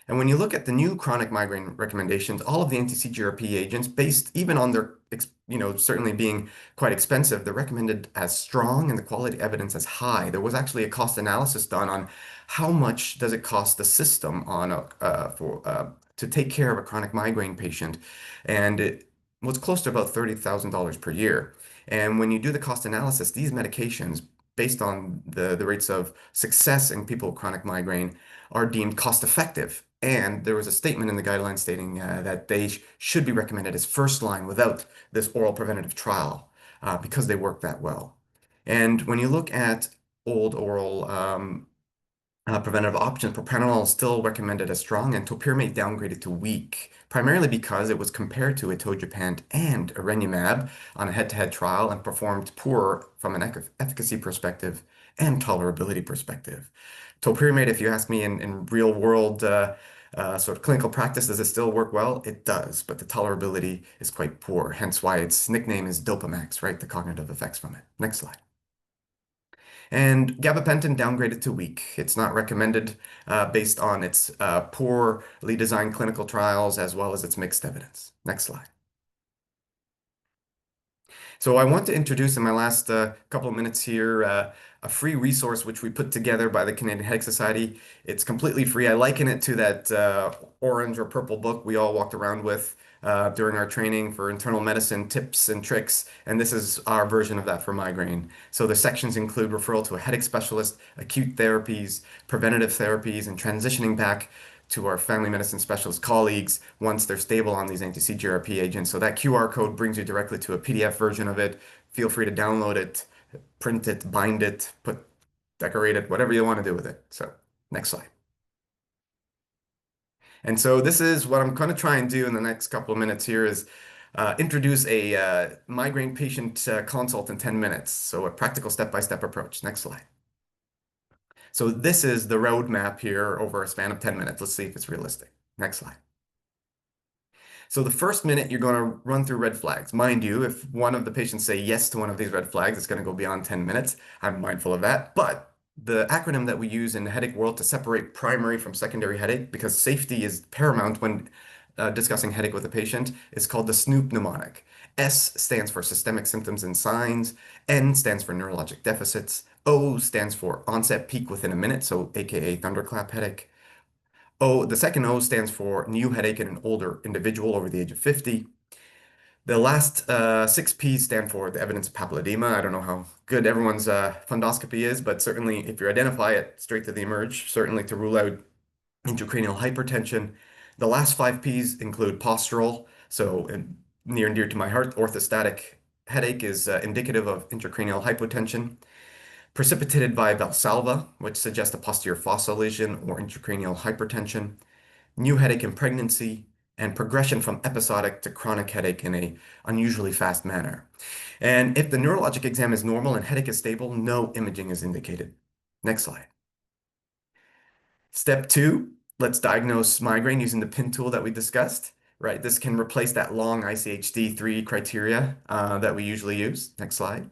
And when you look at the new chronic migraine recommendations, all of the anti-CGRP agents, based even on their, certainly being quite expensive, they're recommended as strong and the quality evidence as high. There was actually a cost analysis done on how much does it cost the system to take care of a chronic migraine patient, and it was close to about $30,000 per year. And when you do the cost analysis, these medications, based on the rates of success in people with chronic migraine, are deemed cost effective. And there was a statement in the guidelines stating that they should be recommended as first line without this oral preventative trial because they work that well. And when you look at old oral preventative options, propranolol is still recommended as strong and topiramate downgraded to weak, primarily because it was compared to atogepant and erenumab on a head-to-head trial and performed poor from an efficacy perspective and tolerability perspective. Topiramate, if you ask me in real world sort of clinical practice, does it still work well? It does, but the tolerability is quite poor, hence why its nickname is Dopamax, right? The cognitive effects from it. Next slide. And gabapentin downgraded to weak. It's not recommended based on its poorly designed clinical trials as well as its mixed evidence. Next slide. So I want to introduce in my last couple of minutes here a free resource which we put together by the Canadian Headache Society. It's completely free. I liken it to that orange or purple book we all walked around with during our training for internal medicine tips and tricks, and this is our version of that for migraine. So the sections include referral to a headache specialist, acute therapies, preventative therapies, and transitioning back to our family medicine specialist colleagues once they're stable on these anti-CGRP agents. So that QR code brings you directly to a PDF version of it. Feel free to download it, print it, bind it, decorate it, whatever you want to do with it. So next slide. And so this is what I'm going to try and do in the next couple of minutes here is introduce a migraine patient consult in 10 minutes. So a practical step-by-step approach. Next slide. So this is the roadmap here over a span of 10 minutes. Let's see if it's realistic. Next slide. So the first minute, you're going to run through red flags. Mind you, if one of the patients say yes to one of these red flags, it's going to go beyond 10 minutes. I'm mindful of that. But the acronym that we use in the headache world to separate primary from secondary headache, because safety is paramount when discussing headache with a patient, is called the SNOOP mnemonic. S stands for systemic symptoms and signs. N stands for neurologic deficits. O stands for onset peak within a minute, so AKA thunderclap headache. The second O stands for new headache in an older individual over the age of 50. The last 6 P's stand for the evidence of papilledema. I don't know how good everyone's fundoscopy is, but certainly if you identify it, straight to the emerge, certainly to rule out intracranial hypertension. The last 5 P's include postural, so near and dear to my heart, orthostatic headache is indicative of intracranial hypotension. Precipitated by Valsalva, which suggests a posterior fossa lesion or intracranial hypertension. New headache in pregnancy, and progression from episodic to chronic headache in a unusually fast manner. And if the neurologic exam is normal and headache is stable, no imaging is indicated. Next slide. Step 2, let's diagnose migraine using the PIN tool that we discussed. Right, this can replace that long ICHD-3 criteria that we usually use. Next slide.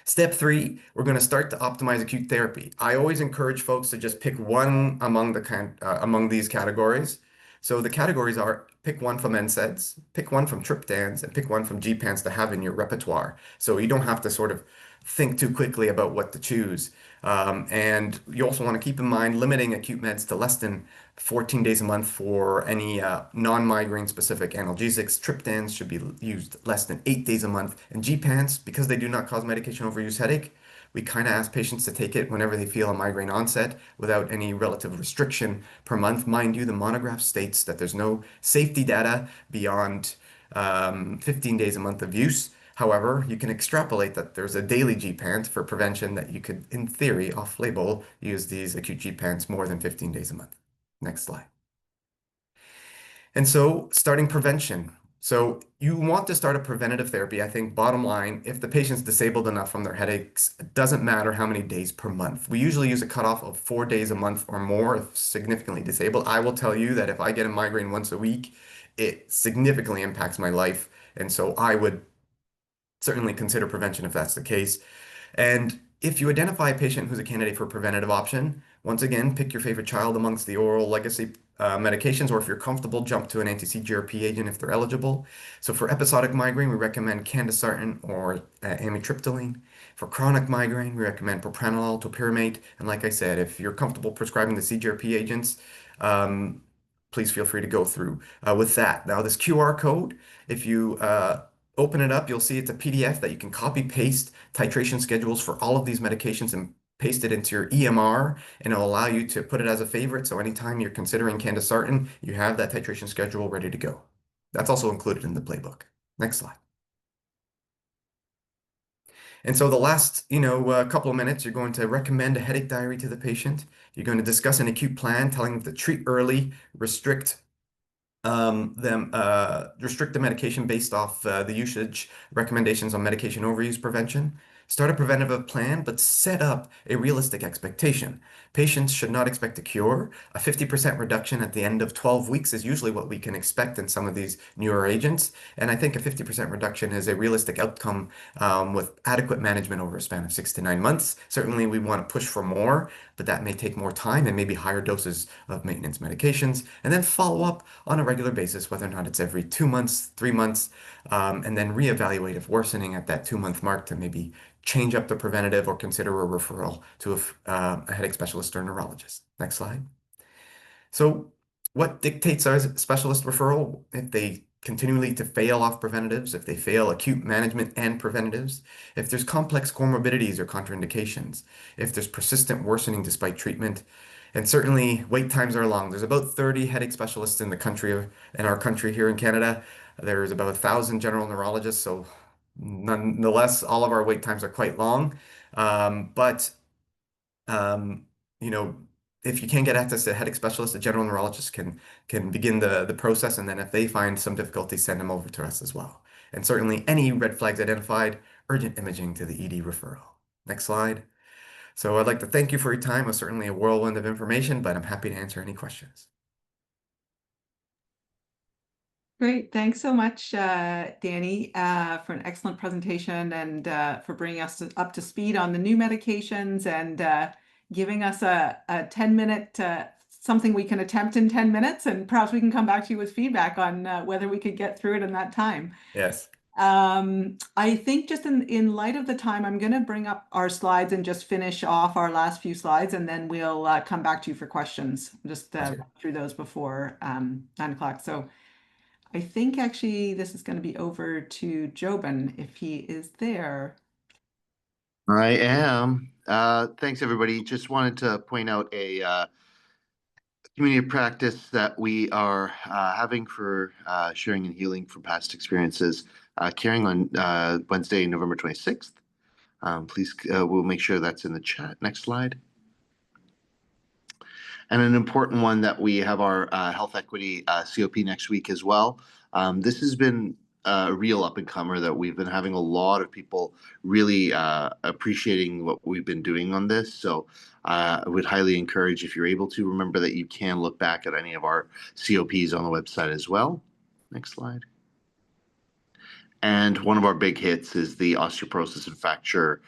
Step 3, we're going to start to optimize acute therapy. I always encourage folks to just pick one among these categories. So the categories are pick one from NSAIDs, pick one from triptans, and pick one from gepants to have in your repertoire. So you don't have to sort of think too quickly about what to choose. And you also want to keep in mind limiting acute meds to less than 14 days a month for any non-migraine specific analgesics. Triptans should be used less than 8 days a month. And gepants, because they do not cause medication overuse headache, we kind of ask patients to take it whenever they feel a migraine onset without any relative restriction per month. Mind you, the monograph states that there's no safety data beyond 15 days a month of use. However, you can extrapolate that there's a daily gepant for prevention that you could, in theory, off-label, use these acute gepants more than 15 days a month. Next slide. And so starting prevention. So you want to start a preventative therapy. I think bottom line, if the patient's disabled enough from their headaches, it doesn't matter how many days per month. We usually use a cutoff of 4 days a month or more if significantly disabled. I will tell you that if I get a migraine once a week, it significantly impacts my life. And so I would certainly consider prevention if that's the case. And if you identify a patient who's a candidate for a preventative option, once again, pick your favorite child amongst the oral legacy medications, or if you're comfortable, jump to an anti-CGRP agent if they're eligible. So for episodic migraine, we recommend candesartan or amitriptyline. For chronic migraine, we recommend propranolol, topiramate. And like I said, if you're comfortable prescribing the CGRP agents, please feel free to go through with that. Now, this QR code, if you open it up, you'll see it's a PDF that you can copy paste titration schedules for all of these medications and paste it into your EMR, and it'll allow you to put it as a favorite. So anytime you're considering candesartan, you have that titration schedule ready to go. That's also included in the playbook. Next slide. And so the last, couple of minutes, you're going to recommend a headache diary to the patient. You're going to discuss an acute plan, telling them to treat early, restrict the medication based off the usage recommendations on medication overuse prevention. Start a preventative plan, but set up a realistic expectation. Patients should not expect a cure. A 50% reduction at the end of 12 weeks is usually what we can expect in some of these newer agents. And I think a 50% reduction is a realistic outcome with adequate management over a span of 6 to 9 months. Certainly, we want to push for more, but that may take more time and maybe higher doses of maintenance medications. And then follow up on a regular basis, whether or not it's every 2 months, 3 months, and then reevaluate if worsening at that 2-month mark to maybe change up the preventative or consider a referral to a headache specialist or neurologist. Next slide. So what dictates our specialist referral? If they continually to fail off preventatives, if they fail acute management and preventatives, if there's complex comorbidities or contraindications, if there's persistent worsening despite treatment, and certainly wait times are long. There's about 30 headache specialists in our country here in Canada. There's about 1,000 general neurologists, so nonetheless, all of our wait times are quite long. But if you can't get access to a headache specialist, a general neurologist can begin the process, and then if they find some difficulty, send them over to us as well. And certainly any red flags identified, urgent imaging to the ED referral. Next slide. So I'd like to thank you for your time. It was certainly a whirlwind of information, but I'm happy to answer any questions. Great. Thanks so much, Danny, for an excellent presentation and for bringing us up to speed on the new medications and giving us a 10-minute something we can attempt in 10 minutes, and perhaps we can come back to you with feedback on whether we could get through it in that time. Yes. I think just in light of the time, I'm going to bring up our slides and just finish off our last few slides, and then we'll come back to you for questions. Just through those before 9 o'clock. So I think actually this is going to be over to Jobin if he is there. I am. Thanks, everybody. Just wanted to point out a community practice that we are having for sharing and healing from past experiences, carrying on Wednesday, November 26th. Please, we'll make sure that's in the chat. Next slide. And an important one that we have our health equity COP next week as well. This has been a real up and comer that we've been having a lot of people really appreciating what we've been doing on this. So I would highly encourage, if you're able to, remember that you can look back at any of our COPs on the website as well. Next slide. And one of our big hits is the osteoporosis and fracture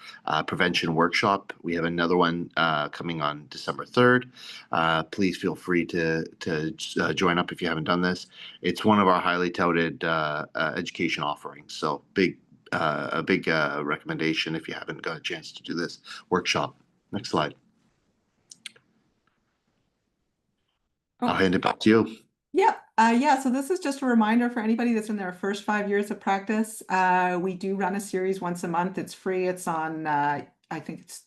prevention workshop. We have another one coming on December 3rd. Please feel free to join up if you haven't done this. It's one of our highly touted education offerings. So a big recommendation if you haven't got a chance to do this workshop. Next slide. I'll hand it back to you. Yeah, so this is just a reminder for anybody that's in their first 5 years of practice. We do run a series once a month. It's free. It's on, I think it's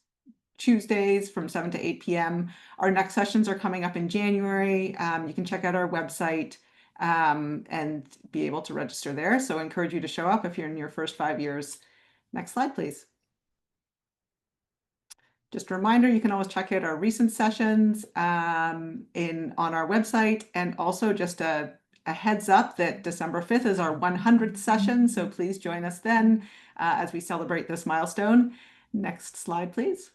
Tuesdays from 7 to 8 p.m. Our next sessions are coming up in January. You can check out our website and be able to register there. So I encourage you to show up if you're in your first 5 years. Next slide, please. Just a reminder, you can always check out our recent sessions on our website, and also just a heads up that December 5th is our 100th session, so please join us then as we celebrate this milestone. Next slide, please.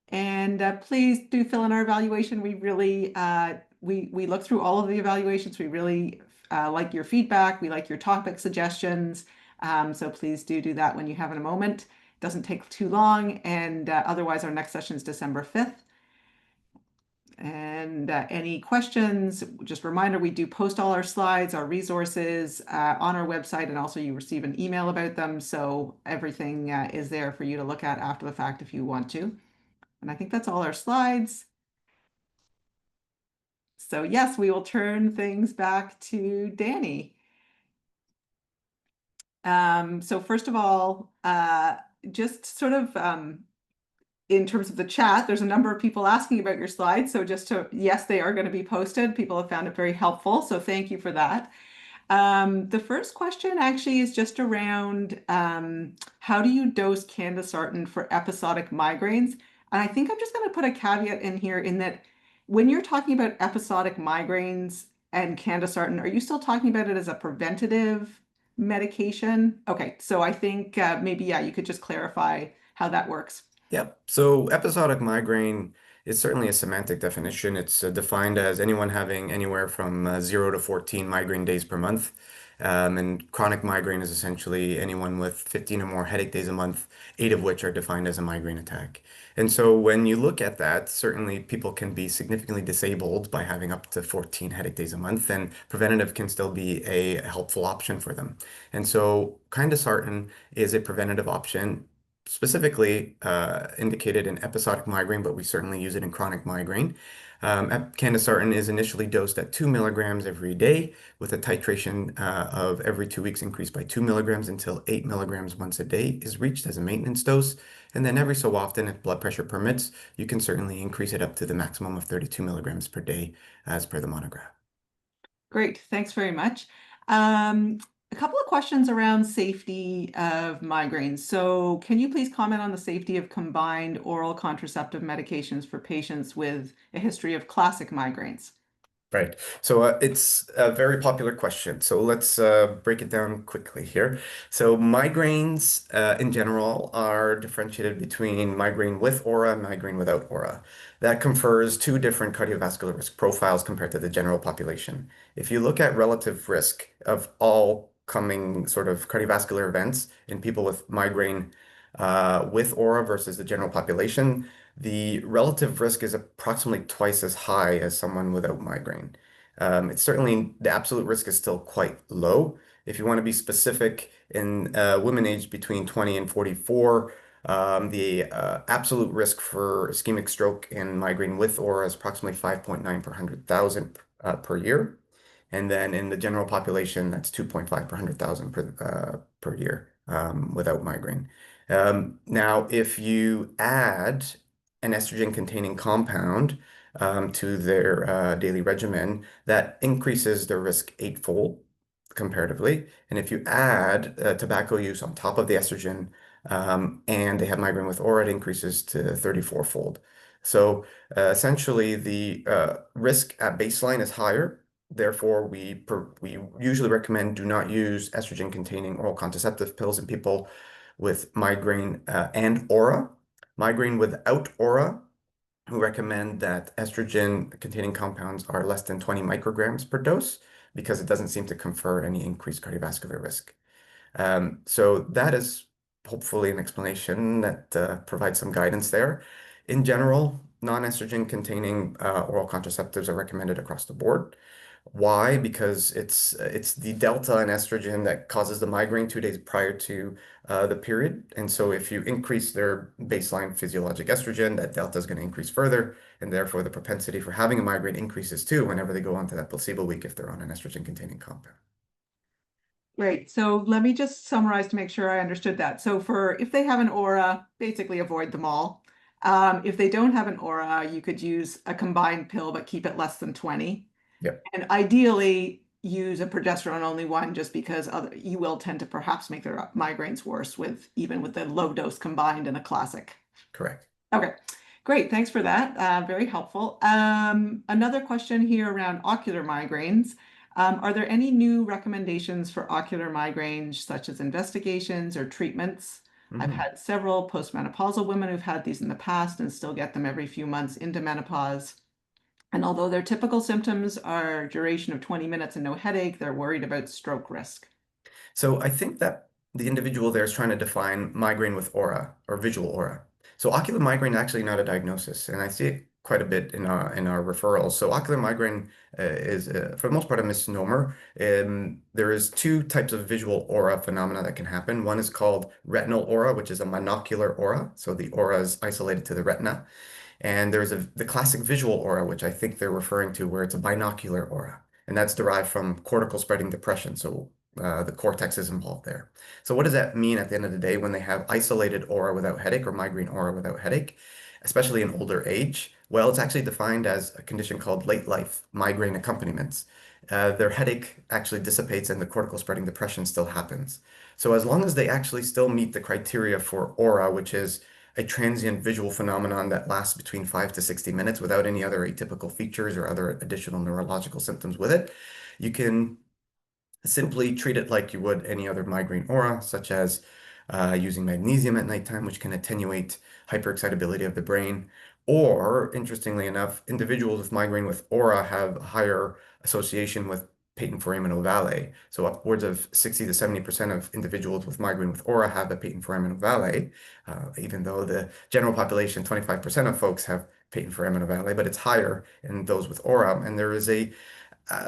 And please do fill in our evaluation. We really, we look through all of the evaluations. We really like your feedback. We like your topic suggestions. So please do that when you have a moment. Doesn't take too long, and otherwise our next session is December 5th. And any questions, just a reminder, we do post all our slides, our resources on our website, and also you receive an email about them. So everything is there for you to look at after the fact if you want to. And I think that's all our slides. So yes, we will turn things back to Danny. So first of all, just sort of in terms of the chat, there's a number of people asking about your slides. So yes, they are going to be posted. People have found it very helpful. So thank you for that. The first question actually is just around how do you dose candesartan for episodic migraines? And I think I'm just going to put a caveat in here in that when you're talking about episodic migraines and candesartan, are you still talking about it as a preventative medication? Okay, so I think maybe, yeah, you could just clarify how that works. Yep. So episodic migraine is certainly a semantic definition. It's defined as anyone having anywhere from 0 to 14 migraine days per month. And chronic migraine is essentially anyone with 15 or more headache days a month, 8 of which are defined as a migraine attack. And so when you look at that, certainly people can be significantly disabled by having up to 14 headache days a month, and preventative can still be a helpful option for them. And so candesartan is a preventative option, specifically indicated in episodic migraine, but we certainly use it in chronic migraine. Candesartan is initially dosed at 2 milligrams every day, with a titration of every 2 weeks increased by 2 milligrams until 8 milligrams once a day is reached as a maintenance dose. And then every so often, if blood pressure permits, you can certainly increase it up to the maximum of 32 milligrams per day as per the monograph. Great, thanks very much. A couple of questions around safety of migraines. So can you please comment on the safety of combined oral contraceptive medications for patients with a history of classic migraines? Right. So it's a very popular question. So let's break it down quickly here. So migraines in general are differentiated between migraine with aura and migraine without aura. That confers 2 different cardiovascular risk profiles compared to the general population. If you look at relative risk of all coming sort of cardiovascular events in people with migraine with aura versus the general population, the relative risk is approximately twice as high as someone without migraine. It's certainly, the absolute risk is still quite low. If you want to be specific, in women aged between 20 and 44, the absolute risk for ischemic stroke and migraine with aura is approximately 5.9 per 100,000 per year. And then in the general population, that's 2.5 per 100,000 per year without migraine. Now, if you add an estrogen-containing compound to their daily regimen, that increases their risk eightfold comparatively. And if you add tobacco use on top of the estrogen and they have migraine with aura, it increases to 34-fold. So essentially, the risk at baseline is higher. Therefore, we usually recommend do not use estrogen-containing oral contraceptive pills in people with migraine and aura. Migraine without aura, we recommend that estrogen-containing compounds are less than 20 micrograms per dose because it doesn't seem to confer any increased cardiovascular risk. So that is hopefully an explanation that provides some guidance there. In general, non-estrogen containing oral contraceptives are recommended across the board. Why? Because it's the delta in estrogen that causes the migraine 2 days prior to the period. And so if you increase their baseline physiologic estrogen, that delta is going to increase further, and therefore the propensity for having a migraine increases too whenever they go onto that placebo week if they're on an estrogen-containing compound. Great. So let me just summarize to make sure I understood that. So if they have an aura, basically avoid them all. If they don't have an aura, you could use a combined pill, but keep it less than 20. Yep. And ideally use a progesterone only one, just because you will tend to perhaps make their migraines worse even with the low dose combined in a classic. Correct. Okay, great. Thanks for that. Very helpful. Another question here around ocular migraines. Are there any new recommendations for ocular migraines, such as investigations or treatments? I've had several postmenopausal women who've had these in the past and still get them every few months into menopause. And although their typical symptoms are duration of 20 minutes and no headache, they're worried about stroke risk. So I think that the individual there is trying to define migraine with aura or visual aura. So ocular migraine is actually not a diagnosis, and I see it quite a bit in our referrals. So ocular migraine is, for the most part, a misnomer. There is two types of visual aura phenomena that can happen. One is called retinal aura, which is a monocular aura. So the aura is isolated to the retina. And there's the classic visual aura, which I think they're referring to, where it's a binocular aura, and that's derived from cortical spreading depression. So the cortex is involved there. So what does that mean at the end of the day when they have isolated aura without headache or migraine aura without headache, especially in older age? Well, it's actually defined as a condition called late life migraine accompaniments. Their headache actually dissipates and the cortical spreading depression still happens. So as long as they actually still meet the criteria for aura, which is a transient visual phenomenon that lasts between 5 to 60 minutes without any other atypical features or other additional neurological symptoms with it, you can simply treat it like you would any other migraine aura, such as using magnesium at nighttime, which can attenuate hyperexcitability of the brain. Or, interestingly enough, individuals with migraine with aura have a higher association with patent foramen ovale. So upwards of 60 to 70% of individuals with migraine with aura have a patent foramen ovale, even though the general population, 25% of folks have patent foramen ovale, but it's higher in those with aura. And there is a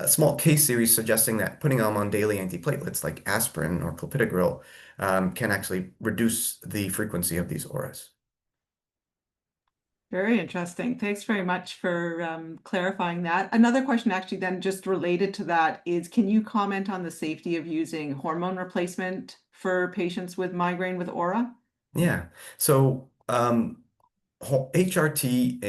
small case series suggesting that putting them on daily antiplatelets like aspirin or clopidogrel can actually reduce the frequency of these auras. Very interesting. Thanks very much for clarifying that. Another question actually then just related to that is, can you comment on the safety of using hormone replacement for patients with migraine with aura? Yeah. So HRT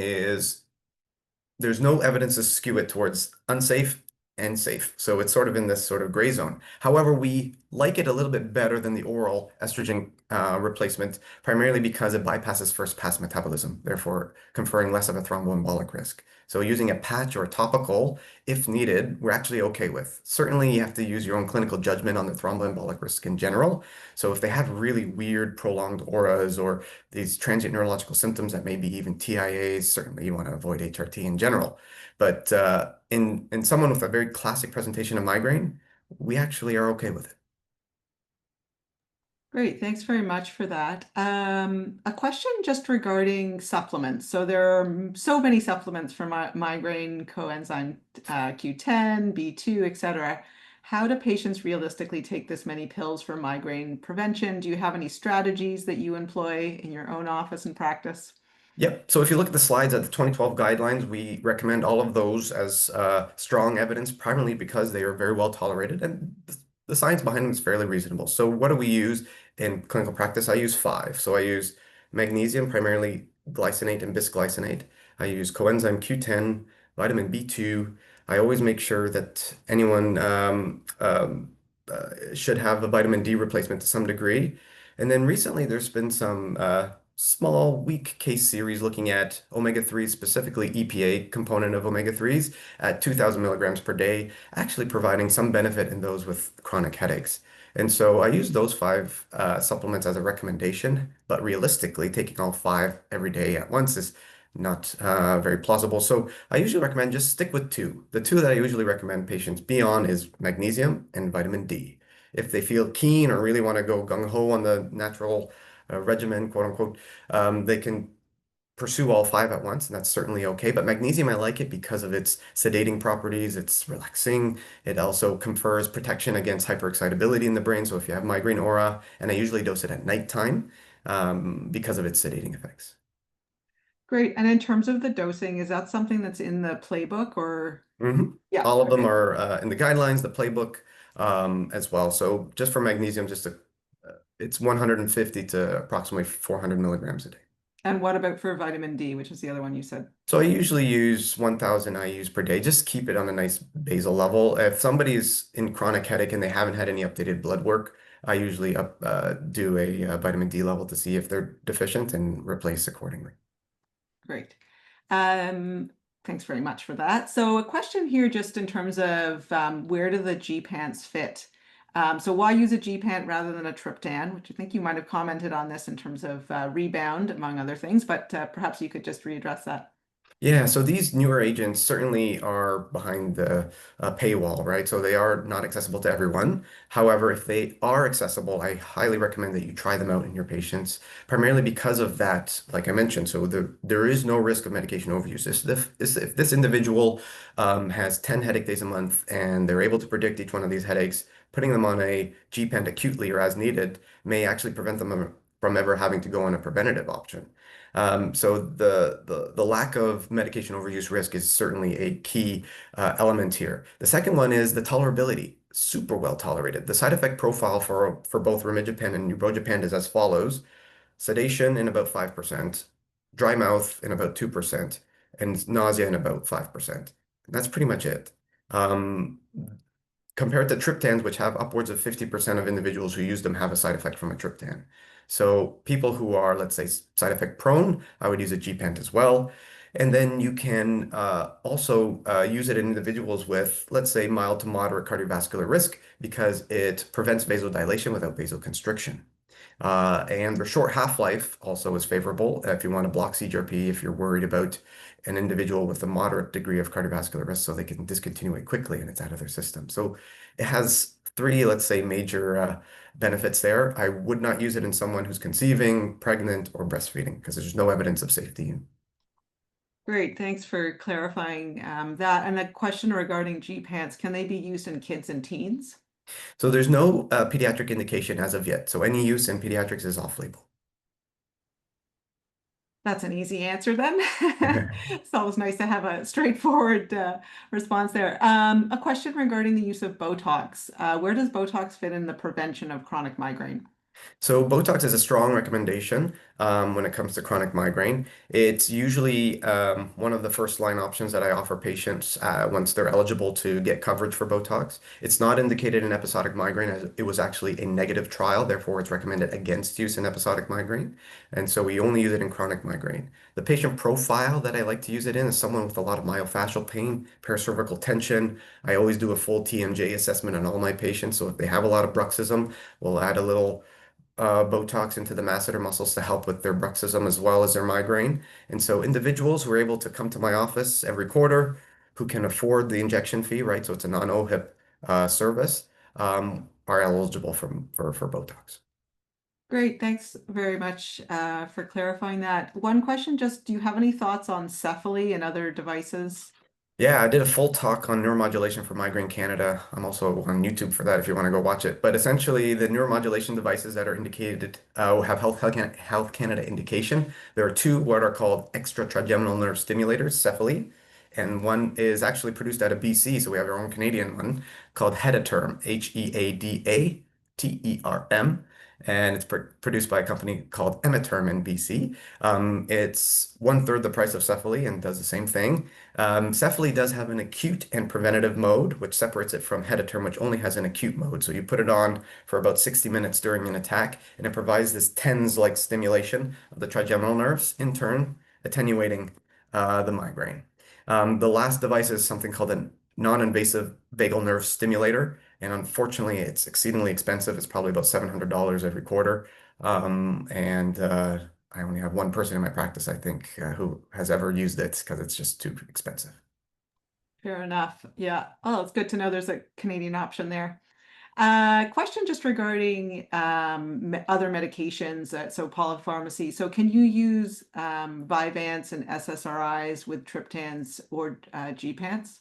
there's no evidence to skew it towards unsafe and safe. So it's sort of in this sort of gray zone. However, we like it a little bit better than the oral estrogen replacement, primarily because it bypasses first pass metabolism, therefore conferring less of a thromboembolic risk. So using a patch or a topical, if needed, we're actually okay with. Certainly, you have to use your own clinical judgment on the thromboembolic risk in general. So if they have really weird prolonged auras or these transient neurological symptoms that may be even TIAs, certainly you want to avoid HRT in general. But in someone with a very classic presentation of migraine, we actually are okay with it. Great, thanks very much for that. A question just regarding supplements. So there are so many supplements for migraine, coenzyme Q10, B2, etc. How do patients realistically take this many pills for migraine prevention? Do you have any strategies that you employ in your own office and practice? Yep. So if you look at the slides at the 2012 guidelines, we recommend all of those as strong evidence, primarily because they are very well tolerated and the science behind them is fairly reasonable. So what do we use in clinical practice? I use five. So I use magnesium, primarily glycinate and bisglycinate. I use coenzyme Q10, vitamin B2. I always make sure that anyone should have a vitamin D replacement to some degree. And then recently there's been some small, weak case series looking at omega-3s, specifically EPA component of omega-3s at 2,000 milligrams per day, actually providing some benefit in those with chronic headaches. And so I use those five supplements as a recommendation, but realistically, taking all five every day at once is not very plausible. So I usually recommend just stick with two. The two that I usually recommend patients be on is magnesium and vitamin D. If they feel keen or really want to go gung-ho on the natural regimen, quote unquote, they can pursue all five at once, and that's certainly okay. But magnesium, I like it because of its sedating properties. It's relaxing. It also confers protection against hyperexcitability in the brain. So if you have migraine aura, and I usually dose it at nighttime because of its sedating effects. Great. And in terms of the dosing, is that something that's in the playbook or? Yeah. All of them Okay. are in the guidelines, the playbook as well. So just for magnesium, it's 150 to approximately 400 milligrams a day. And what about for vitamin D, which is the other one you said? So I usually use 1,000 IUs per day. Just keep it on a nice basal level. If somebody's in chronic headache and they haven't had any updated blood work, I usually do a vitamin D level to see if they're deficient and replace accordingly. Great. Thanks very much for that. So a question here just in terms of where do the G-pants fit? So why use a G-pant rather than a triptan, which I think you might have commented on this in terms of rebound, among other things, but perhaps you could just readdress that. Yeah, so these newer agents certainly are behind the paywall, right? So they are not accessible to everyone. However, if they are accessible, I highly recommend that you try them out in your patients, primarily because of that, like I mentioned. So there is no risk of medication overuse. If this individual has 10 headache days a month and they're able to predict each one of these headaches, putting them on a G-pen acutely or as needed may actually prevent them from ever having to go on a preventative option. So the lack of medication overuse risk is certainly a key element here. The second one is the tolerability. Super well tolerated. The side effect profile for both rimegepant and ubrogepant is as follows: sedation in about 5%, dry mouth in about 2%, and nausea in about 5%. That's pretty much it. Compared to triptans, which have upwards of 50% of individuals who use them have a side effect from a triptan. So people who are, let's say, side effect prone, I would use a G-pant as well. And then you can also use it in individuals with, let's say, mild to moderate cardiovascular risk because it prevents vasodilation without vasoconstriction. And the short half-life also is favorable if you want to block CGRP, if you're worried about an individual with a moderate degree of cardiovascular risk so they can discontinue it quickly and it's out of their system. So it has three, let's say, major benefits there. I would not use it in someone who's conceiving, pregnant, or breastfeeding because there's no evidence of safety. Great, thanks for clarifying that. And a question regarding G-pants, can they be used in kids and teens? So there's no pediatric indication as of yet. So any use in pediatrics is off-label. That's an easy answer then. It's always nice to have a straightforward response there. A question regarding the use of Botox. Where does Botox fit in the prevention of chronic migraine? So Botox is a strong recommendation when it comes to chronic migraine. It's usually one of the first line options that I offer patients once they're eligible to get coverage for Botox. It's not indicated in episodic migraine as it was actually a negative trial, therefore it's recommended against use in episodic migraine. And so we only use it in chronic migraine. The patient profile that I like to use it in is someone with a lot of myofascial pain, paracervical tension. I always do a full TMJ assessment on all my patients. So if they have a lot of bruxism, we'll add a little Botox into the masseter muscles to help with their bruxism as well as their migraine. And so individuals who are able to come to my office every quarter, who can afford the injection fee, right? So it's a non-OHIP service, are eligible for Botox. Great, thanks very much for clarifying that. One question, just do you have any thoughts on Cephally and other devices? Yeah, I did a full talk on neuromodulation for Migraine Canada. I'm also on YouTube for that if you want to go watch it. But essentially, the neuromodulation devices that are indicated have Health Canada indication. There are two what are called extra trigeminal nerve stimulators, Cephaly, and one is actually produced out of BC, so we have our own Canadian one called Hedaterm, Headaterm, and it's produced by a company called Emiterm in BC. It's one-third the price of Cephaly and does the same thing. Cephaly does have an acute and preventative mode, which separates it from Hedaterm, which only has an acute mode. So you put it on for about 60 minutes during an attack, and it provides this TENS-like stimulation of the trigeminal nerves, in turn attenuating the migraine. The last device is something called a non-invasive vagal nerve stimulator, and unfortunately, it's exceedingly expensive. It's probably about $700 every quarter. I only have one person in my practice, I think, who has ever used it because it's just too expensive. Fair enough. Yeah. Oh, it's good to know there's a Canadian option there. Question just regarding other medications, so polypharmacy. So can you use Vyvanse and SSRIs with triptans or gepants?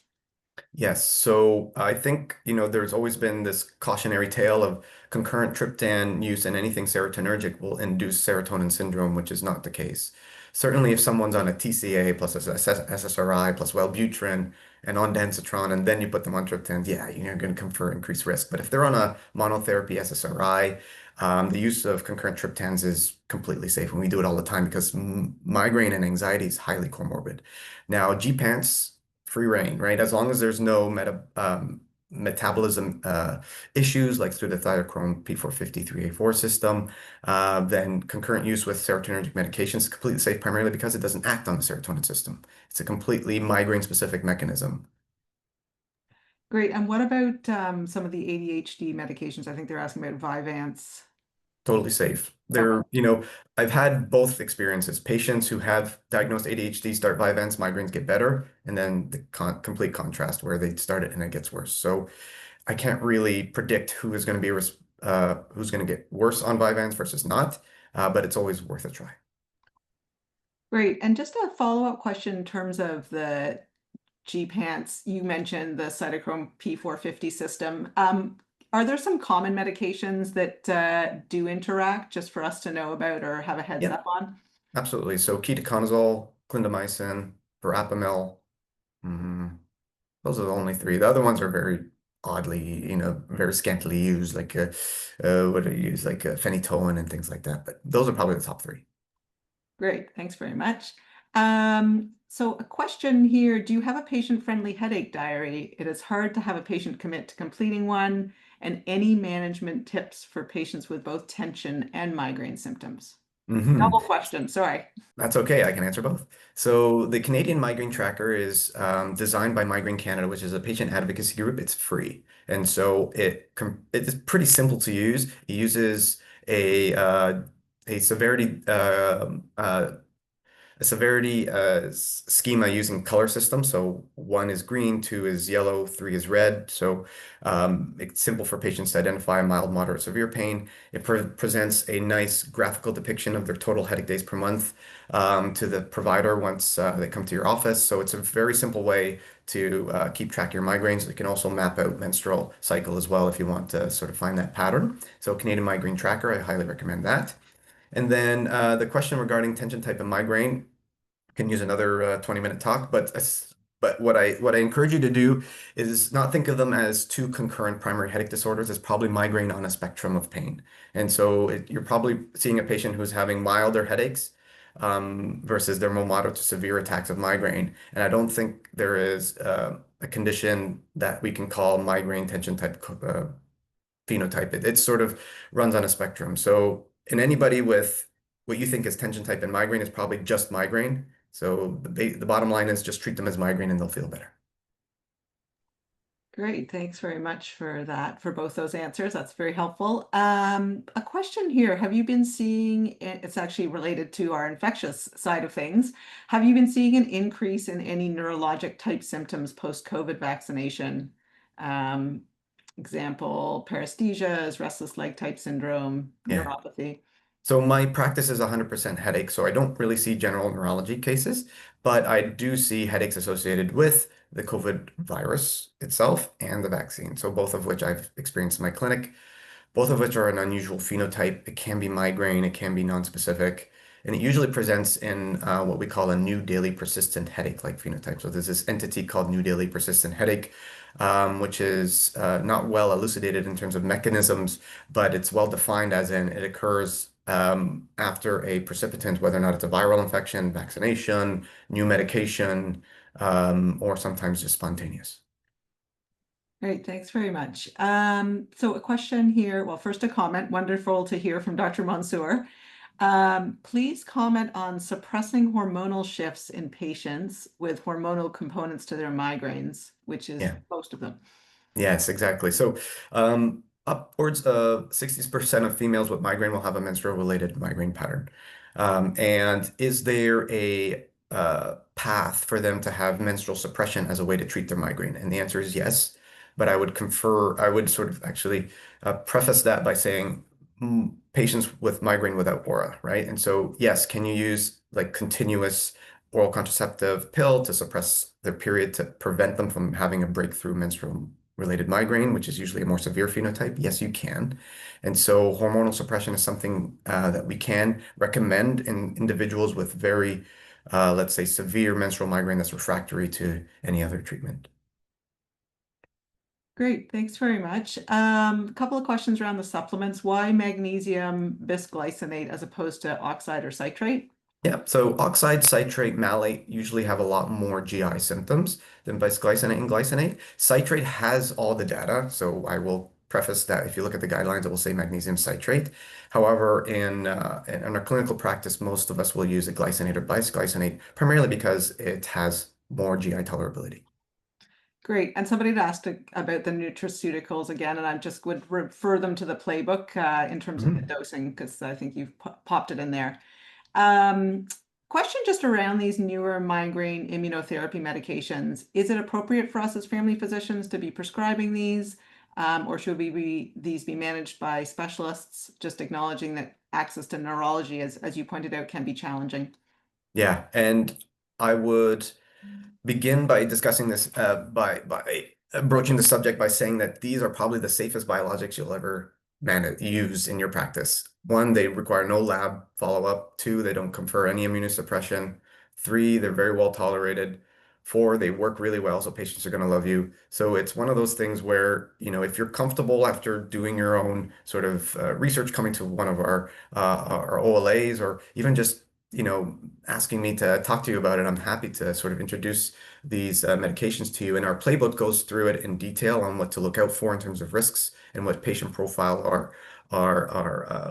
Yes, so I think, there's always been this cautionary tale of concurrent triptan use in anything serotonergic will induce serotonin syndrome, which is not the case. Certainly, if someone's on a TCA plus SSRI plus Wellbutrin and ondansetron, and then you put them on triptans, yeah, you're going to confer increased risk. But if they're on a monotherapy SSRI, the use of concurrent triptans is completely safe, and we do it all the time because migraine and anxiety is highly comorbid. Now, gepants free reign, right? As long as there's no metabolism issues like through the thiochrome P450-3A4 system, then concurrent use with serotonergic medications is completely safe, primarily because it doesn't act on the serotonin system. It's a completely migraine-specific mechanism. Great. And what about some of the ADHD medications? I think they're asking about Vyvanse. Totally safe. I've had both experiences. Patients who have diagnosed ADHD start Vyvanse, migraines get better, and then the complete contrast where they start it and it gets worse. So I can't really predict who is going to be who's going to get worse on Vyvanse versus not, but it's always worth a try. Great. And just a follow-up question in terms of the gepants. You mentioned the cytochrome P450 system. Are there some common medications that do interact just for us to know about or have a heads Yeah. up on? Absolutely. So ketoconazole, clindamycin, verapamil, those are the only three. The other ones are very oddly, very scantily used, like what do you use, like phenytoin and things like that. But those are probably the top three. Great. Thanks very much. So a question here, do you have a patient-friendly headache diary? It is hard to have a patient commit to completing one, and any management tips for patients with both tension and migraine symptoms? Double question, sorry. That's okay. I can answer both. So the Canadian Migraine Tracker is designed by Migraine Canada, which is a patient advocacy group. It's free. And so it's pretty simple to use. It uses a severity schema using color system. So 1 is green, 2 is yellow, 3 is red. So it's simple for patients to identify mild, moderate, severe pain. It presents a nice graphical depiction of their total headache days per month to the provider once they come to your office. So it's a very simple way to keep track of your migraines. It can also map out menstrual cycle as well if you want to sort of find that pattern. So Canadian Migraine Tracker, I highly recommend that. And then the question regarding tension type of migraine can use another 20-minute talk, but what I encourage you to do is not think of them as two concurrent primary headache disorders. It's probably migraine on a spectrum of pain. And so you're probably seeing a patient who's having milder headaches versus their more moderate to severe attacks of migraine. And I don't think there is a condition that we can call migraine tension type phenotype. It sort of runs on a spectrum. So in anybody with what you think is tension type and migraine is probably just migraine. So the bottom line is just treat them as migraine and they'll feel better. Great, thanks very much for that, for both those answers. That's very helpful. A question here, have you been seeing, it's actually related to our infectious side of things, have you been seeing an increase in any neurologic type symptoms post-COVID vaccination? Example, paresthesias, restless leg type syndrome, neuropathy. So my practice is 100% headache, so I don't really see general neurology cases, but I do see headaches associated with the COVID virus itself and the vaccine. So both of which I've experienced in my clinic, both of which are an unusual phenotype. It can be migraine, it can be nonspecific, and it usually presents in what we call a new daily persistent headache-like phenotype. So there's this entity called new daily persistent headache, which is not well elucidated in terms of mechanisms, but it's well defined as in it occurs after a precipitant, whether or not it's a viral infection, vaccination, new medication, or sometimes just spontaneous. Great, thanks very much. So a question here, well, first a comment, wonderful to hear from Dr. Monsou. Please comment on suppressing hormonal shifts in patients with hormonal components to their migraines, which is most of them. Yes, exactly. So upwards of 60% of females with migraine will have a menstrual-related migraine pattern. And is there a path for them to have menstrual suppression as a way to treat their migraine? And the answer is yes. But I would sort of actually preface that by saying patients with migraine without aura, right? And so, yes, can you use like continuous oral contraceptive pill to suppress their period to prevent them from having a breakthrough menstrual related migraine, which is usually a more severe phenotype? Yes, you can. And so hormonal suppression is something that we can recommend in individuals with very, let's say, severe menstrual migraine that's refractory to any other treatment. Great, thanks very much. A couple of questions around the supplements. Why magnesium bisglycinate as opposed to oxide or citrate? Yeah, so oxide, citrate, malate usually have a lot more GI symptoms than bisglycinate and glycinate. Citrate has all the data, so I will preface that if you look at the guidelines, it will say magnesium citrate. However, in our clinical practice, most of us will use a glycinate or bisglycinate, primarily because it has more GI tolerability. Great. And somebody had asked about the nutraceuticals again, and I just would refer them to the playbook in terms of the dosing, because I think you've popped it in there. Question just around these newer migraine immunotherapy medications. Is it appropriate for us as family physicians to be prescribing these, or should these be managed by specialists, just acknowledging that access to neurology, as you pointed out, can be challenging? Yeah, and I would begin by discussing this by broaching the subject by saying that these are probably the safest biologics you'll ever use in your practice. One, they require no lab follow-up. Two, they don't confer any immunosuppression. Three, they're very well tolerated. Four, they work really well, so patients are going to love you. So it's one of those things where, you know, if you're comfortable after doing your own sort of research, coming to one of our OLAs, or even just, you know, asking me to talk to you about it, I'm happy to sort of introduce these medications to you. And our playbook goes through it in detail on what to look out for in terms of risks and what patient profile are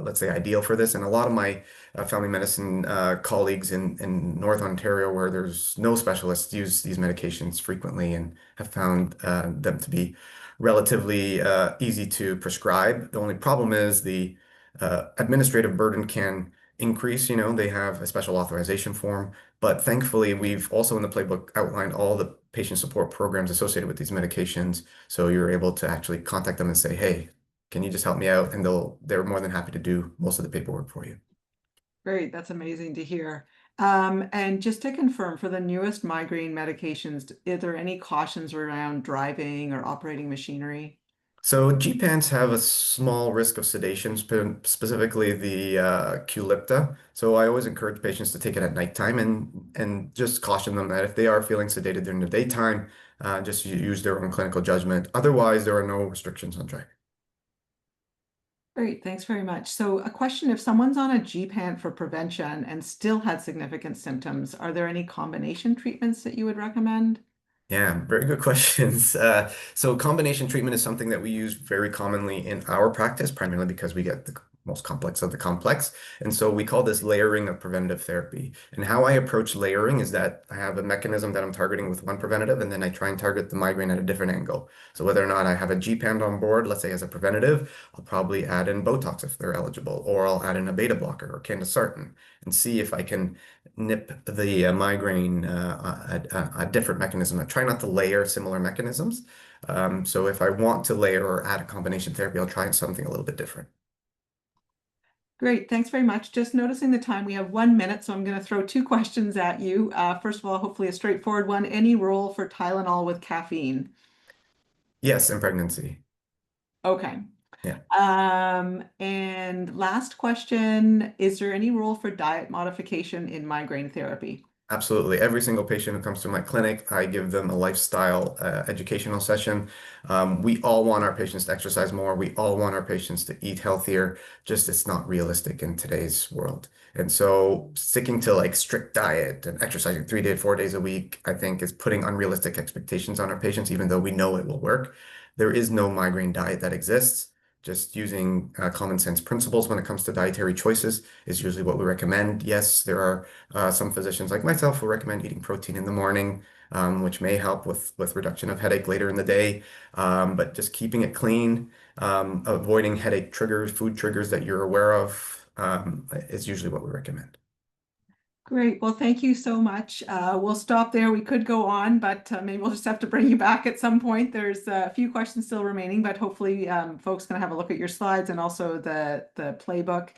let's say ideal for this. And a lot of my family medicine colleagues in North Ontario, where there's no specialists, use these medications frequently and have found them to be relatively easy to prescribe. The only problem is the administrative burden can increase. You know, they have a special authorization form, but thankfully we've also in the playbook outlined all the patient support programs associated with these medications. So you're able to actually contact them and say, hey, can you just help me out? And they're more than happy to do most of the paperwork for you. Great, that's amazing to hear. And just to confirm, for the newest migraine medications, are there any cautions around driving or operating machinery? So Gepants have a small risk of sedation, specifically the Qulipta. So I always encourage patients to take it at nighttime and just caution them that if they are feeling sedated during the daytime, just use their own clinical judgment. Otherwise, there are no restrictions on driving. Great, thanks very much. So a question, if someone's on a Gepant for prevention and still had significant symptoms, are there any combination treatments that you would recommend? Yeah, very good questions. So combination treatment is something that we use very commonly in our practice, primarily because we get the most complex of the complex. And so we call this layering of preventative therapy. And how I approach layering is that I have a mechanism that I'm targeting with one preventative, and then I try and target the migraine at a different angle. So whether or not I have a Gepant on board, let's say as a preventative, I'll probably add in Botox if they're eligible, or I'll add in a beta blocker or candesartan and see if I can nip the migraine a different mechanism. I try not to layer similar mechanisms. So if I want to layer or add a combination therapy, I'll try something a little bit different. Great, thanks very much. Just noticing the time, we have 1 minute, so I'm going to throw 2 questions at you. First of all, hopefully a straightforward one. Any role for Tylenol with caffeine? Yes, in pregnancy. Okay. Yeah. And last question, is there any role for diet modification in migraine therapy? Absolutely. Every single patient who comes to my clinic, I give them a lifestyle educational session. We all want our patients to exercise more. We all want our patients to eat healthier. Just it's not realistic in today's world. And so sticking to like strict diet and exercising 3 days, 4 days a week, I think is putting unrealistic expectations on our patients, even though we know it will work. There is no migraine diet that exists. Just using common sense principles when it comes to dietary choices is usually what we recommend. Yes, there are some physicians like myself who recommend eating protein in the morning, which may help with reduction of headache later in the day. But just keeping it clean, avoiding headache triggers, food triggers that you're aware of, is usually what we recommend. Great. Well, thank you so much. We'll stop there. We could go on, but maybe we'll just have to bring you back at some point. There's a few questions still remaining, but hopefully folks can have a look at your slides and also the playbook.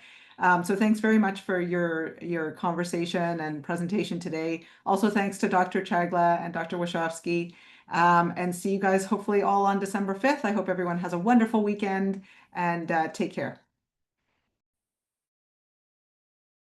So thanks very much for your conversation and presentation today. Also, thanks to Dr. Chagla and Dr. Wachowski. And see you guys hopefully all on December 5th. I hope everyone has a wonderful weekend and take care.